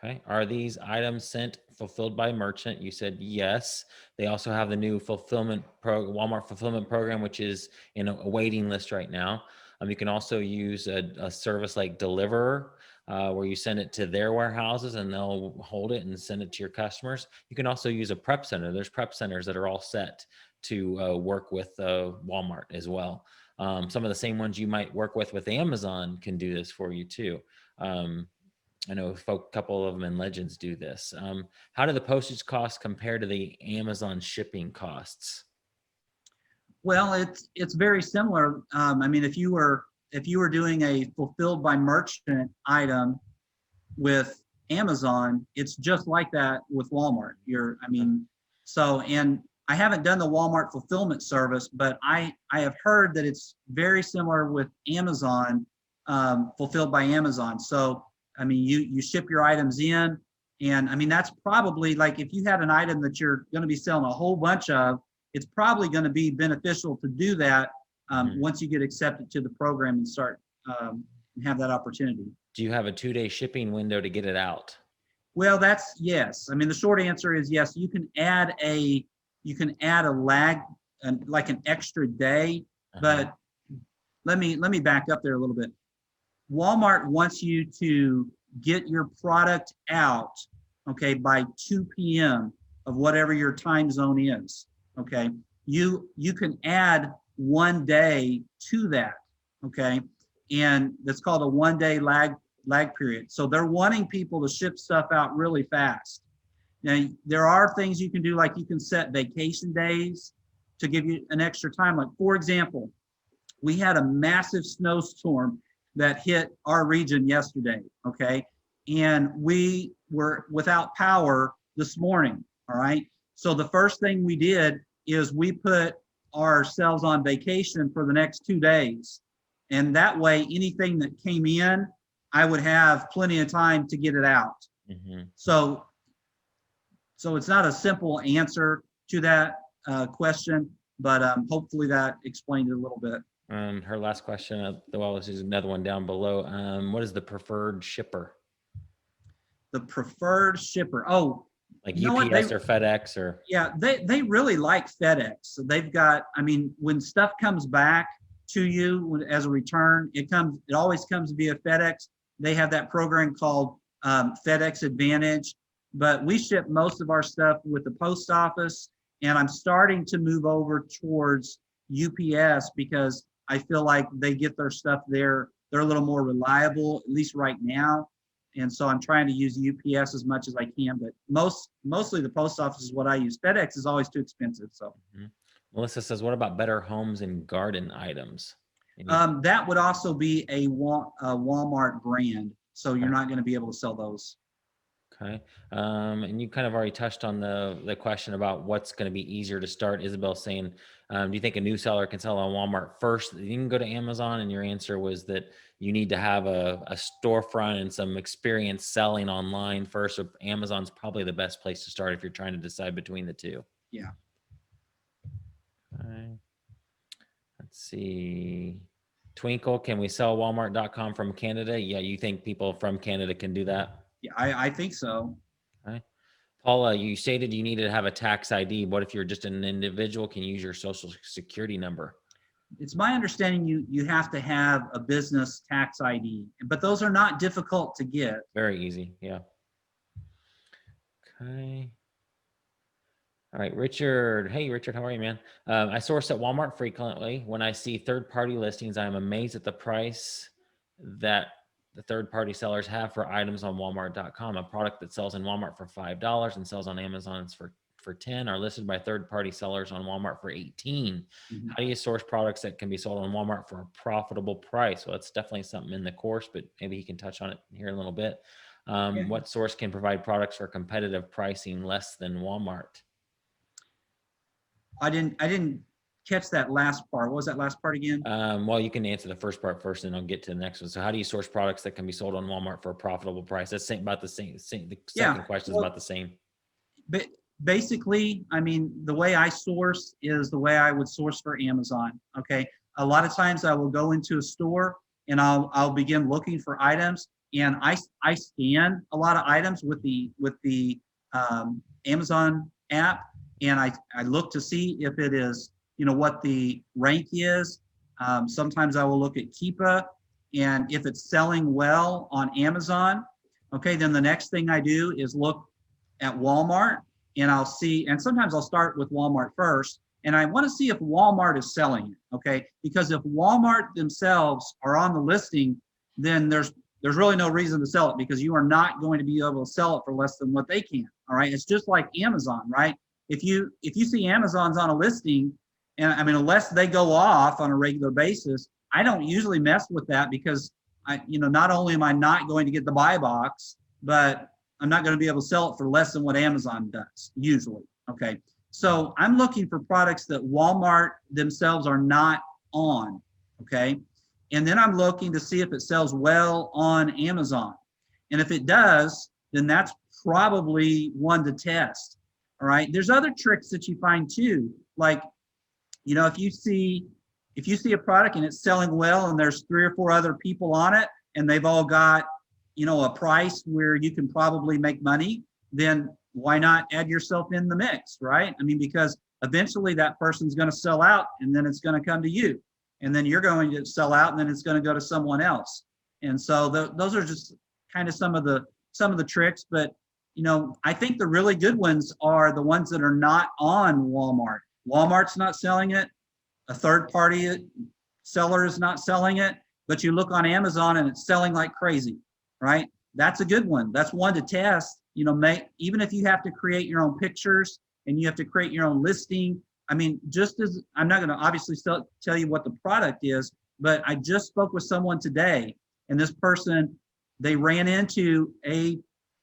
Okay. Are these items fulfilled by merchant? You said yes. They also have the new Walmart fulfillment program, which is in a waiting list right now. You can also use a service like Deliverr, where you send it to their warehouses and they'll hold it and send it to your customers. You can also use a prep center. There's prep centers that are all set to work with Walmart as well. Some of the same ones you might work with Amazon can do this for you too. I know a couple of them in Legends do this. How do the postage costs compare to the Amazon shipping costs? Well, it's very similar. I mean, if you were doing a fulfilled by merchant item with Amazon, it's just like that with Walmart. And I haven't done the Walmart fulfillment service, but I have heard that it's very similar with Amazon, fulfilled by Amazon. So I mean, you ship your items in, and I mean, that's probably like if you had an item that you're going to be selling a whole bunch of, it's probably going to be beneficial to do that once you get accepted to the program and start and have that opportunity. Do you have a 2-day shipping window to get it out? Well, that's yes. I mean, the short answer is yes. You can add a lag, like an extra day, but let me back up there a little bit. Walmart wants you to get your product out, okay, by 2 p.m. of whatever your time zone is, okay? You can add 1 day to that, okay? And that's called a 1-day lag period. So they're wanting people to ship stuff out really fast. Now, there are things you can do, like you can set vacation days to give you an extra time. Like, for example, we had a massive snowstorm that hit our region yesterday, okay? And we were without power this morning, all right? So the first thing we did is we put ourselves on vacation for the next 2 days. And that way, anything that came in, I would have plenty of time to get it out. Mm-hmm. So it's not a simple answer to that question, but hopefully that explained it a little bit. Her last question, well, this is another one down below. What is the preferred shipper? The preferred shipper. Oh, Like you know UPS or FedEx or? Yeah, they really like FedEx. So they've got, I mean, when stuff comes back to you as a return, it always comes via FedEx. They have that program called FedEx Advantage, but we ship most of our stuff with the post office, and I'm starting to move over towards UPS because I feel like they get their stuff there. They're a little more reliable, at least right now. And so I'm trying to use UPS as much as I can, but mostly the post office is what I use. FedEx is always too expensive. So Melissa says, what about Better Homes and Garden items? that would also be a Walmart brand. So you're not going to be able to sell those. Okay. And you kind of already touched on the question about what's going to be easier to start. Isabel saying, do you think a new seller can sell on Walmart first? You can go to Amazon, and your answer was that you need to have a storefront and some experience selling online first. So Amazon's probably the best place to start if you're trying to decide between the two. Yeah. Okay. Let's see. Twinkle, can we sell Walmart.com from Canada? Yeah, you think people from Canada can do that? Yeah, I think so. Okay. Paula, you stated you needed to have a tax ID. What if you're just an individual? Can you use your social security number? It's my understanding you have to have a business tax ID, but those are not difficult to get. Very easy. Yeah. Okay. All right, Richard. Hey, Richard, how are you, man? I source at Walmart frequently. When I see third-party listings, I am amazed at the price that the third-party sellers have for items on Walmart.com. A product that sells in Walmart for $5 and sells on Amazon for $10 are listed by third-party sellers on Walmart for $18. Mhm. How do you source products that can be sold on Walmart for a profitable price? Well, it's definitely something in the course, but maybe he can touch on it here in a little bit. What source can provide products for competitive pricing less than Walmart? I didn't catch that last part. What was that last part again? Well, you can answer the first part first, and I'll get to the next one. So, how do you source products that can be sold on Walmart for a profitable price? That's about the same. The second question is about the same. But basically, I mean, the way I source is the way I would source for Amazon. Okay, a lot of times I will go into a store and I'll begin looking for items, and I scan a lot of items with the Amazon app, and I look to see if it is, you know, what the rank is. Sometimes I will look at Keepa, and if it's selling well on Amazon, okay, then the next thing I do is look at Walmart, and I'll see, and sometimes I'll start with Walmart first, and I want to see if Walmart is selling it, okay? Because if Walmart themselves are on the listing, then there's really no reason to sell it, because you are not going to be able to sell it for less than what they can, all right? It's just like Amazon, right? If you see Amazon's on a listing, and I mean, unless they go off on a regular basis, I don't usually mess with that, because not only am I not going to get the buy box, but I'm not going to be able to sell it for less than what Amazon does usually. Okay. So I'm looking for products that Walmart themselves are not on. Okay. And then I'm looking to see if it sells well on Amazon. And if it does, then that's probably one to test. All right. There's other tricks that you find too. Like, if you see a product and it's selling well and there's 3 or 4 other people on it and they've all got, a price where you can probably make money, then why not add yourself in the mix, right? I mean, because eventually that person's going to sell out, and then it's going to come to you, and then you're going to sell out, and then it's going to go to someone else. And so those are just kind of some of the tricks. But I think the really good ones are the ones that are not on Walmart. Walmart's not selling it. A third party seller is not selling it, but you look on Amazon and it's selling like crazy, right? That's a good one. That's one to test. Even if you have to create your own pictures and you have to create your own listing. I mean, just as I'm not going to obviously tell you what the product is, but I just spoke with someone today, and this person, they ran into a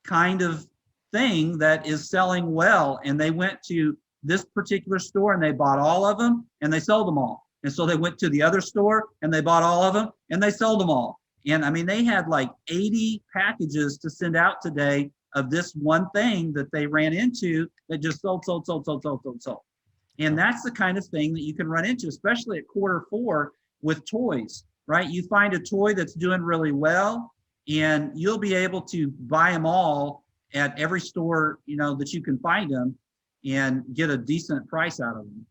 kind of thing that is selling well, and they went to this particular store and they bought all of them and they sold them all. And so they went to the other store and they bought all of them and they sold them all. And I mean, they had like 80 packages to send out today of this one thing that they ran into that just sold. And that's the kind of thing that you can run into, especially at Q4 with toys, right? You find a toy that's doing really well and you'll be able to buy them all at every store, that you can find them and get a decent price out of them.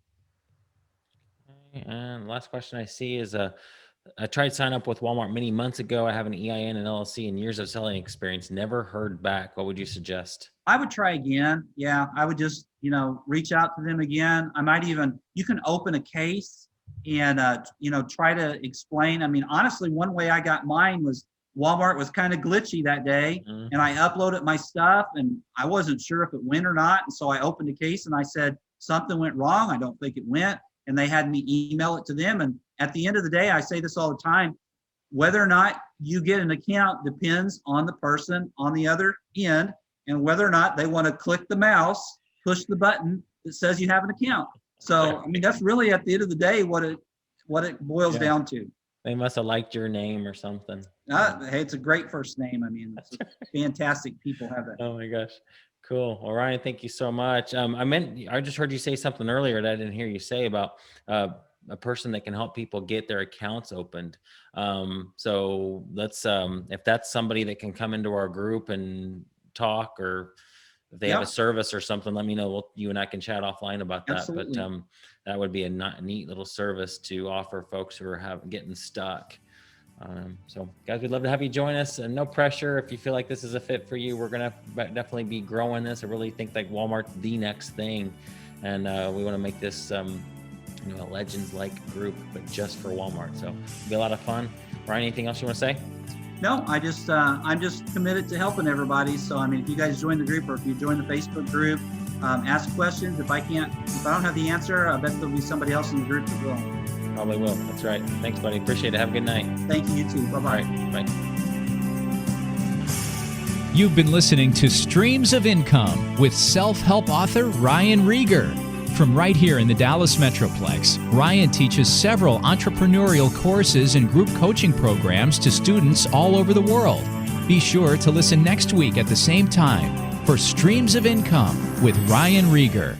And last question I see is, I tried to sign up with Walmart many months ago. I have an EIN and LLC and years of selling experience. Never heard back. What would you suggest? I would try again. Yeah, I would just, reach out to them again. You can open a case and, try to explain. I mean, honestly, one way I got mine was Walmart was kind of glitchy that day, and I uploaded my stuff and I wasn't sure if it went or not. And so I opened the case and I said, something went wrong. I don't think it went. And they had me email it to them. And at the end of the day, I say this all the time, whether or not you get an account depends on the person on the other end and whether or not they want to click the mouse, push the button that says you have an account. So, I mean, that's really at the end of the day what it boils down to. They must have liked your name or something. Hey, it's a great first name. I mean, it's fantastic people have that. Oh my gosh. Cool. Well, Ryan, thank you so much. I just heard you say something earlier that I didn't hear you say about a person that can help people get their accounts opened. So let's, if that's somebody that can come into our group and talk, or if they have a service or something, let me know. You and I can chat offline about that. Absolutely. But that would be a neat little service to offer folks who are getting stuck. So guys, we'd love to have you join us, and no pressure. If you feel like this is a fit for you, we're going to definitely be growing this. I really think like Walmart's the next thing. And we want to make this, a Legends-like group, but just for Walmart. So it'll be a lot of fun. Ryan, anything else you want to say? No, I'm just committed to helping everybody. So, I mean, if you guys join the group or if you join the Facebook group, ask questions. If I don't have the answer, I bet there'll be somebody else in the group that will. Probably will. That's right. Thanks, buddy. Appreciate it. Have a good night. Thank you, you too. Bye-bye. All right. Bye. You've been listening to Streams of Income with self-help author Ryan Rieger. From right here in the Dallas Metroplex, Ryan teaches several entrepreneurial courses and group coaching programs to students all over the world. Be sure to listen next week at the same time for Streams of Income with Ryan Rieger.